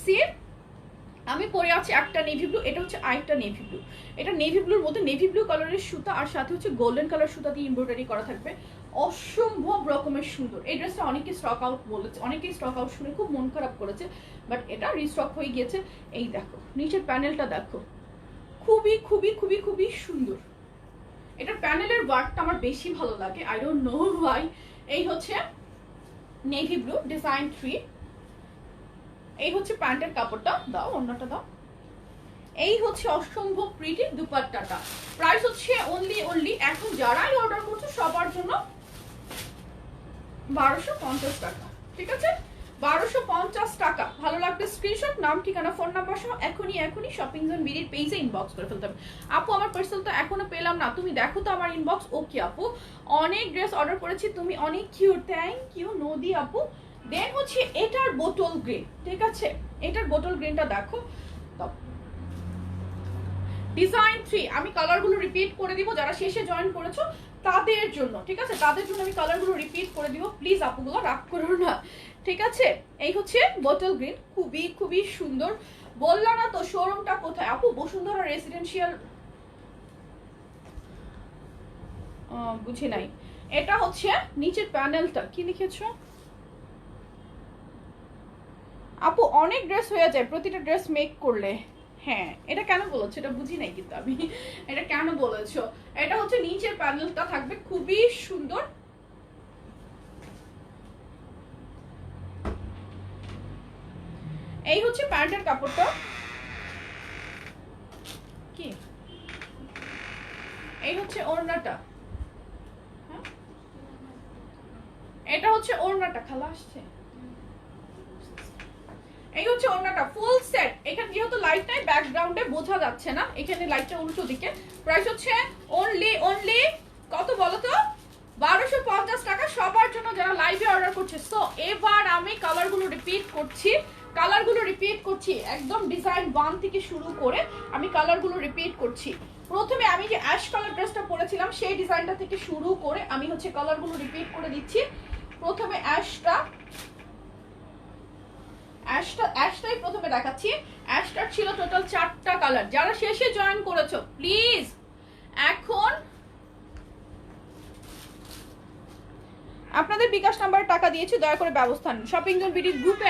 সি আমি পরে আছি একটা নেভি ব্লু, এটা হচ্ছে আরেকটা নেভি ব্লু। এটা নেভি ব্লুর মধ্যে নেভি ব্লু কালারের সুতা আর সাথে হচ্ছে গোল্ডেন কালার সুতা দিয়ে এমব্রয়ডারি করা থাকবে। অসম্ভব রকমের সুন্দর। এই ড্রেসটা অনেকে স্টক আউট বলেছে, অনেকেই স্টক আউট শুনে খুব মন খারাপ করেছে, বাট এটা রিস্টক হয়ে গিয়েছে। এই দেখো নিচের প্যানেলটা দেখো, খুবই খুবই খুবই খুবই সুন্দর। এটার প্যানেলের ওয়ার্কটা আমার বেশি ভালো লাগে, আই ডোন্ট নো হোয়াই। এই হচ্ছে নেভি ব্লু ডিজাইন 3। এই হচ্ছে প্যান্টের কাপড়টা, দাও অন্যটা দাও। এই হচ্ছে অসম্ভব প্রিটি দুপাট্টাটা। প্রাইস হচ্ছে অনলি এখন যারাই অর্ডার করছো সবার জন্য 1250 টাকা। ঠিক আছে, 1250 টাকা। ভালো লাগবে স্ক্রিনশট, নাম ঠিকানা ফোন নাম্বার সহ এখনই শপিং জোন বিডির পেজে ইনবক্স করে ফেলতে হবে। আপু আমার পার্সেল তো এখনো পেলাম না, তুমি দেখো তো আমার ইনবক্স। ওকে আপু, অনেক ড্রেস অর্ডার করেছি, তুমি অনেক কিউট, থ্যাংক ইউ নদী আপু। দেন হচ্ছে এটার বোতল গ্রিন। ঠিক আছে, এটার বোতল গ্রিনটা দেখো, ডিজাইন 3। আমি কালারগুলো রিপিট করে দিব, যারা শেষে জয়েন করেছো তাদের জন্য। ঠিক আছে, তাদের জন্য আমি কালারগুলো রিপিট করে দিব, প্লিজ আপুগুলো রাগ করো না। ঠিক আছে, এই হচ্ছে বোতল গ্রিন, খুবই খুবই সুন্দর। বললা না তো শোরুমটা কোথায় আপু? বসুন্ধরা রেসিডেন্সিয়াল, বুঝি নাই। এটা হচ্ছে নিচের প্যানেলটা, কি লিখেছো আপু? অনেক ড্রেস হয়ে যায় প্রতিটা ড্রেস মেক করলে। হ্যাঁ, এটা কেন বলেছো এটা বুঝি নাই কিন্তু আমি, এটা কেন বলেছো। এটা হচ্ছে নিচের প্যানেলটা থাকবে খুবই সুন্দর। এই হচ্ছে প্যান্টের কাপড়টা, কি এই হচ্ছে ওড়নাটা। এটা হচ্ছে ওড়নাটা, খালা আসছে। এই হচ্ছে ওড়নাটা ফুল সেট। এখানে যেহেতু লাইট নাই ব্যাকগ্রাউন্ডে বোঝা যাচ্ছে না, এখানে লাইটটা উল্টো দিকে। প্রাইস হচ্ছে অনলি কত বলো তো? 1250 টাকা সবার জন্য যারা লাইভে অর্ডার করছে। সো এবার আমি কালারগুলো রিপিট করছি, একদম ডিজাইন 1 থেকে শুরু করে আমি কালারগুলো রিপিট করছি। প্রথমে আমি যে অ্যাশ কালার ড্রেসটা পরেছিলাম সেই ডিজাইনটা থেকে শুরু করে আমি হচ্ছে কালারগুলো রিপিট করে দিচ্ছি। প্রথমে অ্যাশটাই প্রথমে দেখাচ্ছি। অ্যাশটার ছিল টোটাল 4টা কালার। যারা শেষে জয়েন করেছো প্লিজ এখন আপনাদের বিকাশ নাম্বারে টাকা দিয়েছি, দয়া করে ব্যবস্থা নিন। শপিং জোন বিডি গ্রুপে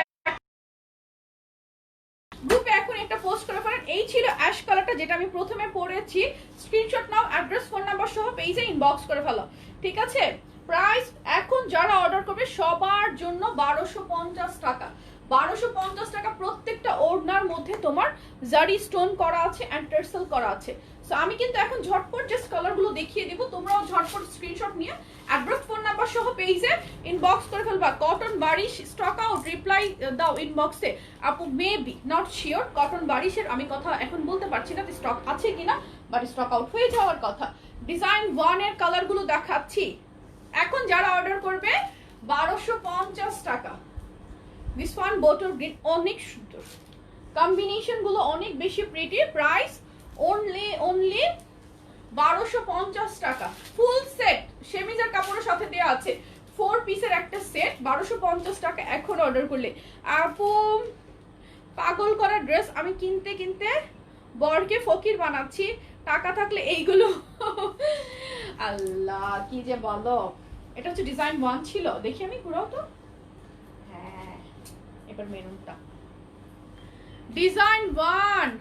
এখন একটা পোস্ট করে ফেলেন। এই ছিল অ্যাশ কালারটা যেটা আমি প্রথমে পরেছি। স্ক্রিনশট নাও, অ্যাড্রেস ফোন নাম্বার সহ পেজে ইনবক্স করে ফেলো। ঠিক আছে, প্রাইস এখন যারা অর্ডার করবে সবার জন্য 1250 টাকা। 1250 টাকা। প্রত্যেকটা ওড়নার মধ্যে তোমার জারি স্টোন করা আছে এন্ড টার্সেল করা আছে। সো আমি কিন্তু এখন ঝটপট জাস্ট কালারগুলো দেখিয়ে দিব, তোমরাও ঝটপট স্ক্রিনশট নিয়ে অ্যাড্রেস ফোন নাম্বার সহ পেজে ইনবক্স করে ফেলবা। কটন বারিশ স্টক আউট, রিপ্লাই দাও ইনবক্সে। আপু মেবি নট শিওর, কটন বারিশের আমি কথা এখন বলতে পারছি না স্টক আছে কিনা, বাট স্টক আউট হয়ে যাওয়ার কথা। ডিজাইন 1 এর কালারগুলো দেখাচ্ছি। এখন যারা অর্ডার করবে 1250 টাকা। দিস ওয়ান বটল গ্রিন, অনেক সুন্দর, কম্বিনেশন গুলো অনেক বেশি প্রিটি। প্রাইস অনলি 1250 টাকা। ফুল সেট, সেমিজের কাপড়ের সাথে দেয়া আছে। 4 পিসের একটা সেট 1250 টাকা এখন অর্ডার করলে। আপু পাগল করা ড্রেস আমি কিনতে কিনতে বরকে ফকির বানাচ্ছি, টাকা থাকলে এইগুলো আল্লাহ কি যে বলো। এটা হচ্ছে ডিজাইন 1 ছিল, দেখি আমি ঘুরাও তো। হ্যাঁ এবার মেরুনটা ডিজাইন 1,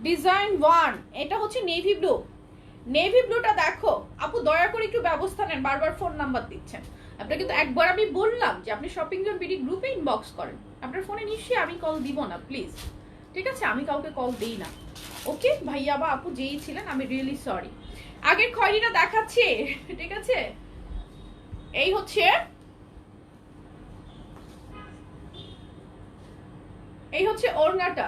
ডিজাইন 1 এটা হচ্ছে নেভি ব্লু। নেভি ব্লুটা দেখো আপু, দয়া করে একটু ব্যবস্থা নেন, বারবার ফোন নাম্বার দিচ্ছেন। আপনাকে তো একবার আমি বললাম যে আপনি শপিং জোন বিডি গ্রুপে ইনবক্স করেন, আপনার ফোনে নিশ্চয়ই আমি কল দিব না প্লিজ, ঠিক আছে? আমি কাউকে কল দেই না, ওকে ভাইয়া বা আপু যেই ছিলেন, আমি রিয়েলি সরি। আগের খয়েরিটা দেখাচ্ছি, ঠিক আছে? এই হচ্ছে ওড়নাটা,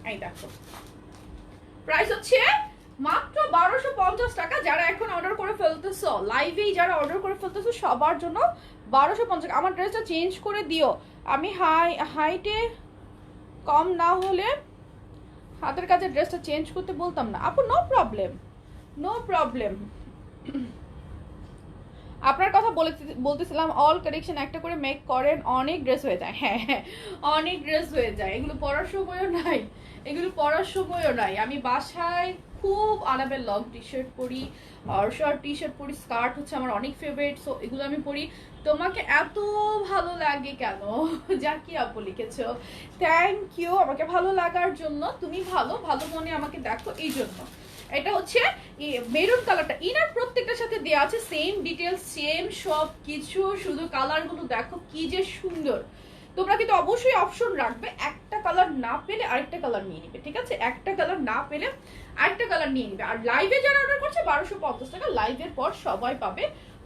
এই দেখো প্রাইস হচ্ছে মাত্র 1250 টাকা। যারা এখন অর্ডার করে ফেলতেছো, লাইভেই যারা অর্ডার করে ফেলতেছো সবার জন্য 1250। আমার ড্রেসটা চেঞ্জ করে দিও, আমি হাইটে কম না হলে হাতের কাছে ড্রেসটা চেঞ্জ করতে বলতাম না আপু। No problem, no problem. আপনার কথা বলতেছিলাম, অল কালেকশন একটা করে মেক করেন, অনেক ড্রেস হয়ে যায়। হ্যাঁ হ্যাঁ অনেক ড্রেস হয়ে যায়, এগুলো পরার সময়ও নাই, এগুলো পরার সময়ও নাই। আমি বাসায় খুব আরামের লং টি শার্ট পরি, আর শর্ট টি শার্ট পরি, স্কার্ট হচ্ছে আমার অনেক ফেভারিট, সো এগুলো আমি পরি। তোমাকে এত ভালো লাগে কেন? জাকি আপু লিখেছো, থ্যাংক ইউ আমাকে ভালো লাগার জন্য। তুমি ভালো ভালো মনে আমাকে দেখো এই জন্য। এটা হচ্ছে মেরুন কালারটা, ইনার প্রত্যেকটার সাথে দেওয়া আছে সেম ডিটেলস, সেম সব কিছু, শুধু কালারগুলো দেখো কি যে সুন্দর। তোমরা কিন্তু অবশ্যই অপশন রাখবে, একটা কালার না পেলে আরেকটা কালার নিয়ে নিবে, ঠিক আছে? একটা কালার না পেলে আরেকটা কালার নিয়ে নিবে। আর লাইভে যারা অর্ডার করছে 1250 টাকা, লাইভের পর সবাই পাবে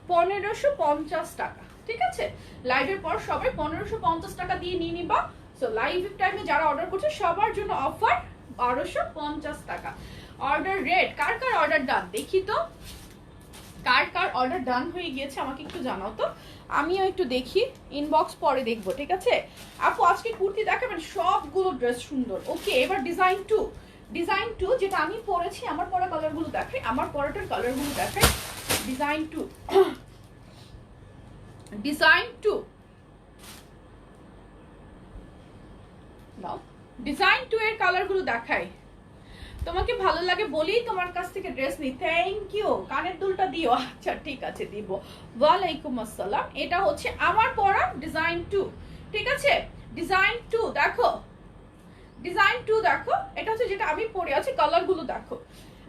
1550 টাকা, ঠিক আছে? লাইভের পর সবাই 1550 টাকা দিয়ে নিয়ে নিবা। সো লাইভ টাইমে যারা অর্ডার করছে সবার জন্য অফার 1250 টাকা। অর্ডার রেট কার কার অর্ডার ডান দেখি তো, কার কার অর্ডার ডান হয়ে গিয়েছে আমাকে একটু জানাও তো, আমিও একটু দেখি, ইনবক্স পরে দেখবো, ঠিক আছে? আপু আজকে কুর্তি দেখাবেন, সবগুলো ড্রেস সুন্দর। ওকে এবার ডিজাইন 2, ডিজাইন 2 যেটা আমি পরেছি, আমার পরা কালারগুলো দেখাই, আমার পরাটার কালারগুলো দেখাই। ডিজাইন 2, ডিজাইন 2 নাও, ডিজাইন 2 এর কালারগুলো দেখাই। তোমাকে ভালো লাগে বলেই তোমার কাছ থেকে ড্রেস নি, থ্যাংক ইউ। কানের দুলটা দিও, আচ্ছা ঠিক আছে দিব। ওয়ালাইকুম আসসালাম। এটা হচ্ছে আমার পরা ডিজাইন 2, ঠিক আছে? ডিজাইন 2 দেখো, ডিজাইন 2 দেখো, এটা হচ্ছে যেটা আমি পরে আছি, কালারগুলো দেখো।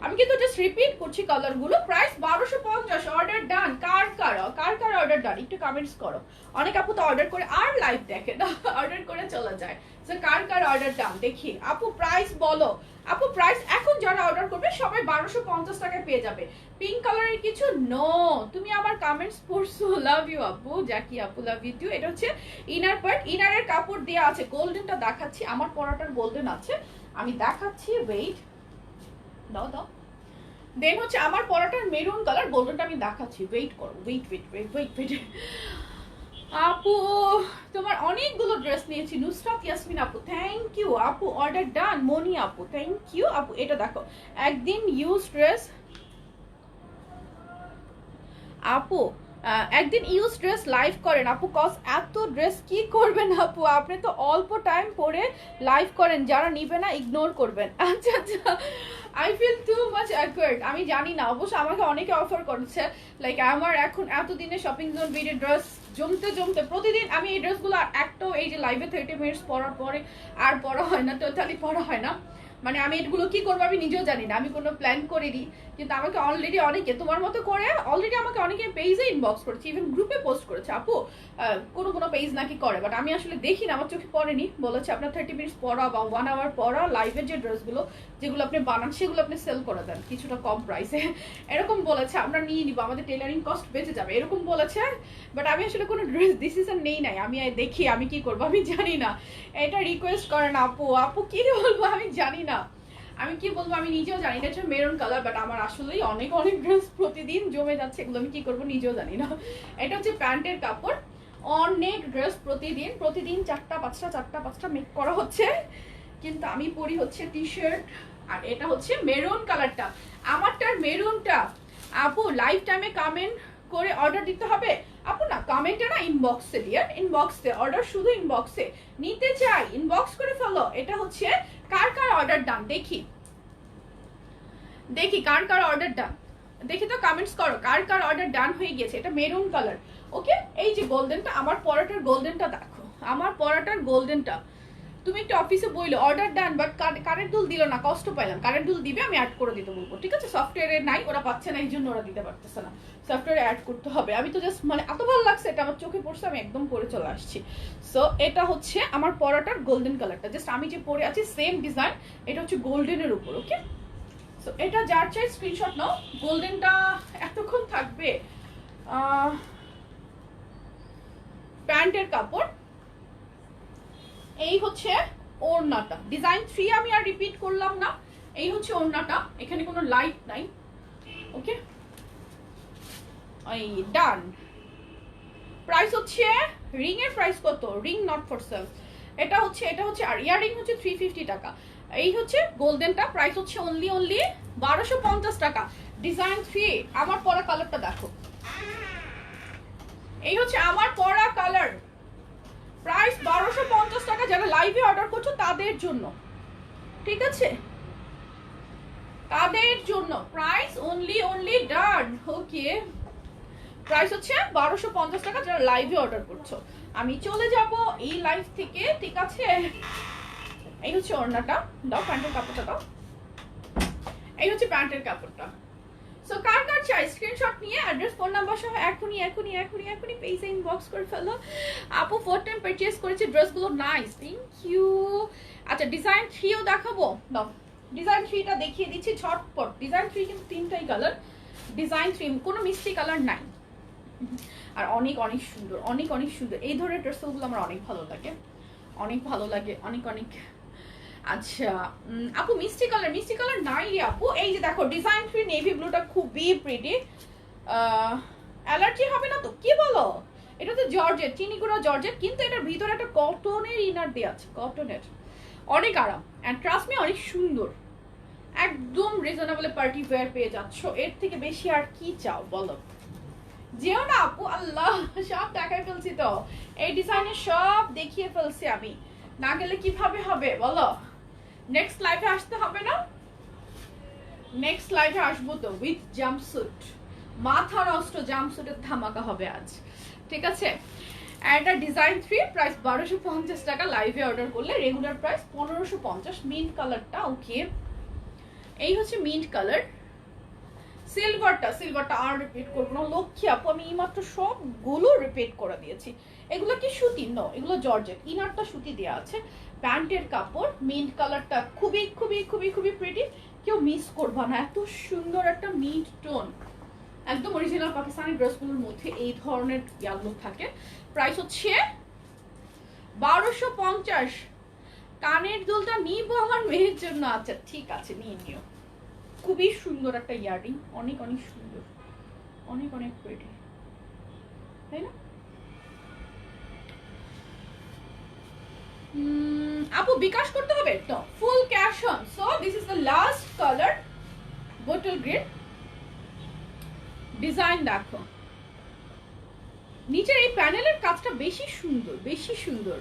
আমি কিন্তু জাস্ট রিপিট করছি কালারগুলো। Price 1250, order done. কার কার অর্ডার ডান একটু কমেন্টস করো। অনেক আপু তো অর্ডার করে আর লাইভ দেখে না, অর্ডার করে চলে যায়। সো কার অর্ডার ডান দেখি। আপু প্রাইস বলো, আপু প্রাইস এখন যারা অর্ডার করবে সবাই 1250 টাকায় পেয়ে যাবে। পিঙ্ক কালারের কিছু নো, তুমি আমার কমেন্টস পড়ছো, লাভ ইউ আপু, জাকি আপু লাভ ইউ টু। এটা হচ্ছে ইনার পার্ট, ইনারের কাপড় দেওয়া আছে, গোল্ডেনটা দেখাচ্ছি, আমার পরাটার গোল্ডেন আছে, আমি দেখাচ্ছি, ওয়েট দাও দাও। দেন হচ্ছে আমার পরাটার মেরুন কালার, গোল্ডেনটা আমি দেখাচ্ছি, ওয়েট করো, wait wait wait wait wait. আপু তোমার অনেকগুলো ড্রেস নিয়েছি, নুসরাত ইয়াসমিন আপু থ্যাংক ইউ আপু, অর্ডার ডান। মনি আপু থ্যাংক ইউ আপু। এটা দেখো একদিন ইউজ ড্রেস আপু, একদিন ইউজ ড্রেস লাইভ করেন আপু, কজ এত ড্রেস কি করবেন আপু, আপনি তো অল্প টাইম পরে লাইভ করেন, যারা নিবে না ইগনোর করবেন। আচ্ছা আচ্ছা, I feel too much awkward. আমি জানি না, অবশ্য আমাকে অনেকে অফার করছে, লাইক আমার এখন এতদিনে শপিং জোন বিডি ড্রেস জমতে জমতে প্রতিদিন আমি এই ড্রেসগুলো একটাও এই যে লাইভে 30 মিনিটস পরার পরে আর পরা হয় না, টোটালি পরা হয় না। মানে আমি এগুলো কি করবো আমি নিজেও জানি না, আমি কোনো প্ল্যান করিনি, কিন্তু আমাকে অলরেডি অনেকে তোমার মতো করে অলরেডি আমাকে অনেকে পেজে ইনবক্স করেছে, ইভেন গ্রুপে পোস্ট করেছে, আপু কোনো পেজ নাকি করে, বাট আমি আসলে দেখি না, আমার চোখে পড়েনি। বলেছে আপনার 30 মিনিটস পরা বা 1 আওয়ার পরা লাইভের যে ড্রেসগুলো যেগুলো আপনি বানান সেগুলো আপনি সেল করে দেন কিছুটা কম প্রাইসে, এরকম বলেছে, আমরা নিয়ে নিবো, আমাদের টেলারিং কস্ট বেঁচে যাবে, এরকম বলেছে। বাট আমি আসলে কোনো ড্রেস ডিসিশন নেই নাই, আমি দেখি আমি কি করবো আমি জানি না। এটা রিকোয়েস্ট করেন আপু, আপু কি বলবো আমি জানি না, আমি কি বলবো আমি নিজেও জানি না। এটা মেরুন কালার, বাট আমার আসলেই অনেক অনেক ড্রেস প্রতিদিন জমে যাচ্ছে, এগুলো আমি কি করবো নিজেও জানি না। এটা হচ্ছে প্যান্টের কাপড়, অনেক ড্রেস প্রতিদিন 4টা 5টা মেক করা হচ্ছে, কিন্তু আমি পরি হচ্ছে টি শার্ট, আর এটা হচ্ছে মেরুন কালারটা। আমারটার মেরুনটা আপু লাইফ টাইমে কমেন্ট করে অর্ডার দিতে হবে। আপু না, কমেন্টে না, ইনবক্সে ডিয়ার, ইনবক্সে অর্ডার, শুধু ইনবক্সে নিতে চাই, ইনবক্স করে ফেলো। এটা হচ্ছে কার কার অর্ডার ডান, দেখি দেখি কার কার অর্ডার ডান, দেখি তো কমেন্টস করো কার কার অর্ডার ডান হয়ে গেছে। এটা মেরুন কালার, ওকে। এই যে গোল্ডেনটা, আমার পরাটার গোল্ডেনটা দেখো, আমার পরাটার গোল্ডেনটা। তুমি একটু অফিসে বইলো অর্ডার ডান, বাট কারেন্ট দুল দিল না, কষ্ট পাইলাম। কারেন্ট দুল দিবে, আমি অ্যাড করে দিতে বলবো, ঠিক আছে? সফটওয়্যারে নাই, ওরা পাচ্ছে না, এই জন্য ওরা দিতে পারতেছে না, সফটওয়্যারে অ্যাড করতে হবে। আমি তো জাস্ট মানে এত ভালো লাগছে, এটা আমার চোখে পড়ছে, আমি একদম পরে চলে আসছি। সো এটা হচ্ছে আমার পরাটার গোল্ডেন কালারটা, জাস্ট আমি যে পরে আছি সেম ডিজাইন, এটা হচ্ছে গোল্ডেনের উপর, ওকে। সো এটা যার চাই স্ক্রিনশট নাও। গোল্ডেনটা এতক্ষণ থাকবে। প্যান্টের কাপড়, এই হচ্ছে ওড়নাটা, ডিজাইন 3 আমি আর রিপিট করলাম না। এই হচ্ছে ওড়নাটা, এখানে কোনো লাইট নাই, ওকে। এই ডান। প্রাইস হচ্ছে, রিং এর প্রাইস কত? Ring not for sale. এটা হচ্ছে আর ইয়াররিং হচ্ছে 350 টাকা। এই হচ্ছে গোল্ডেনটা, প্রাইস হচ্ছে অনলি 1250 টাকা। ডিজাইন 3। আমার পরা কালারটা দেখো, এই হচ্ছে আমার পরা কালার, প্রাইস 1250 টাকা। যারা লাইভে অর্ডার করছো তাদের জন্য, ঠিক আছে? তাদের জন্য প্রাইস অনলি ডান, ওকে। প্রাইস হচ্ছে 1250 টাকা যারা লাইভে অর্ডার করছো। আমি চলে যাব এই লাইভ থেকে, ঠিক আছে? এই হচ্ছে ওড়নাটা, দাও প্যান্টের কাপড়টা দাও। এই হচ্ছে প্যান্টের কাপড়টা। সো কার কার চাই স্ক্রিনশট নিয়ে অ্যাড্রেস ফোন নাম্বার সহ এখনই পেজে ইনবক্স করে ফেলো। আপু 4 টাইম পারচেজ করেছি, ড্রেসগুলো নাইস, থ্যাংক ইউ। আচ্ছা ডিজাইন 3ও দেখাবো, দাও ডিজাইন 3টা দেখিয়ে দিচ্ছি ঝটপট। ডিজাইন 3 কিন্তু 3টাই কালার, ডিজাইন 3 কোনো মিষ্টি কালার নাই, আর অনেক সুন্দর, অনেক সুন্দর। এই ধরনের ড্রেসগুলো আমার অনেক ভালো লাগে, অনেক। আচ্ছা আপু মিষ্টি কালার নাই রে আপু। এই যে দেখো ডিজাইন 3 নেভি ব্লুটা খুবই প্রিটি। অ্যালার্জি হবে না তো? কি বলো? এটা তো জর্জেট, চিনিগুড়া জর্জেট, কিন্তু এটার ভিতরে একটা কটনের ইনার দেওয়া আছে, কটনের, অনেক আরাম। এন্ড ট্রাস্ট মি অনেক সুন্দর, একদম রিজনেবল পার্টি ওয়্যার পেয়ে যাচ্ছ। এর থেকে বেশি আর কি চাও বলো? যেও না আপু, আল্লাহ সব দেখাই ফেলছি তো, এই ডিজাইনের সব দেখিয়ে ফেলছি আমি, না গেলে কিভাবে হবে বলো? নেক্সট লাইভে আসতে হবে না? নেক্সট লাইভে আসবো তো, উইথ জাম্পস্যুট, মাথা নষ্ট জাম্পস্যুটের ধামাকা হবে আজ, ঠিক আছে? এটা ডিজাইন 3, প্রাইস 1250 টাকা। লাইভে অর্ডার করলে রেগুলার প্রাইস 1550। মিন্ট কালারটা, ওকে। এই হচ্ছে মিন্ট কালার। সিলভারটা আর রিপিট করবো না, লক্ষ্মী আপু আমি এইমাত্র সবগুলো রিপিট করে দিয়েছি। এগুলো কি সুতি? নো, এগুলো জর্জেট, ইনারটা সুতি দেওয়া আছে। প্যান্টের কাপড়, মিন্ট কালারটা খুবই প্রিটি, কেউ মিস করবা না, এত সুন্দর একটা মিন্ট টোন। একদম অরিজিনাল পাকিস্তানি ড্রেসগুলোর মধ্যে এই ধরনের ইয়াগুলো থাকে। প্রাইস হচ্ছে 1250। কানের দুলটা নিবো আমার মেয়ের জন্য, আচ্ছা ঠিক আছে নিয়ে নিও। খুবই সুন্দর একটা ইয়ারিং, অনেক সুন্দর, অনেক প্রিটি, তাই না? আপু বিকাশ করতে হবে তো, full cash on. So this is the last colour, bottle green. Design দেখো, নিচের এই প্যানেলের কাজটা বেশি সুন্দর।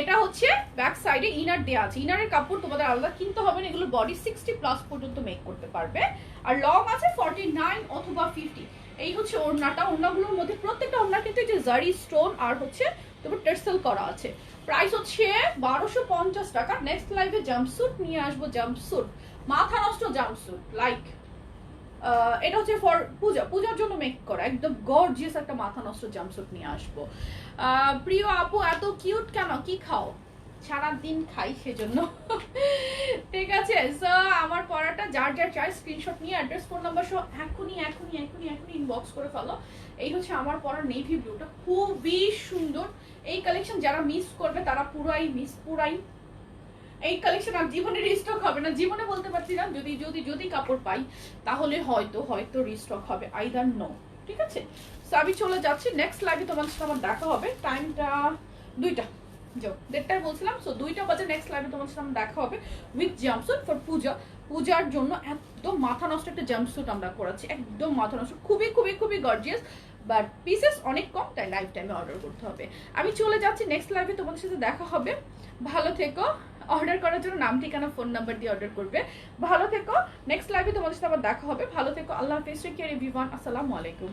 এটা হচ্ছে ব্যাক সাইডে ইনার দেওয়া আছে, ইনারের কাপড় তোমাদের আলাদা কিনতে হবে না, এগুলো বডি 60+ পর্যন্ত মেক করতে পারবে, আর লং আছে 49 অথবা 50। এই হচ্ছে ওড়নাটা, ওড়নাগুলোর মধ্যে প্রত্যেকটা ওড়না কিন্তু এই যে জারি স্টোন আর হচ্ছে তোমার টেক্সটাইল করা আছে। প্রাইস হচ্ছে 1250 টাকা। নেক্সট লাইভে জাম্পস্যুট নিয়ে আসবো, জাম্পস্যুট, মাথা নষ্ট জাম্পস্যুট, লাইক এটা হচ্ছে ফর পূজার জন্য মেক করা, একদম গর্জিয়াস একটা মাথা নষ্ট জাম্পস্যুট নিয়ে আসবো। প্রিয় আপু এত কিউট কেন, কি খাও? সারাদিন খাই সেজন্য। ঠিক আছে, সো আমার পড়াটা যার চাই স্ক্রিনশট নিয়ে অ্যাড্রেস ফোন নাম্বার সহ এখনই ইনবক্স করে ফেলো। এই হচ্ছে আমার পড়া নেভি ব্লুটা, খুবই সুন্দর। এই কালেকশন যারা মিস করবে তারা পুরাই এই কালেকশন আর জীবনে রিস্টক হবে না, জীবনে বলতে পারছি না, যদি কাপড় পাই তাহলে হয়তো রিস্টক হবে, আইদার নো, ঠিক আছে? সো আমি চলে যাচ্ছি, নেক্সট লাইভে তোমার সাথে আমার দেখা হবে। টাইমটা 2টা, যাও 1:30টায় বলছিলাম। সো 2টা বাজে নেক্সট লাইভে তোমার সাথে আমার দেখা হবে উইথ জাম্পস্যুট ফর পূজা। পূজার জন্য একদম মাথা নষ্ট একটা জাম্পস্যুট আমরা করাচ্ছি, একদম মাথা নষ্ট, খুবই খুবই খুবই গর্জিয়াস, বাট পিসেস অনেক কম, তাই লাইফ টাইমে অর্ডার করতে হবে। আমি চলে যাচ্ছি নেক্সট লাইভে, তোমাদের সাথে দেখা হবে। ভালো থেকো। অর্ডার করার জন্য নাম ঠিকানা ফোন নাম্বার দিয়ে অর্ডার করবে। ভালো থেকো। নেক্সট লাইভে তোমাদের সাথে আবার দেখা হবে। ভালো থেকো। আল্লাহ হাফেজ। Take care everyone. আসসালামু আলাইকুম।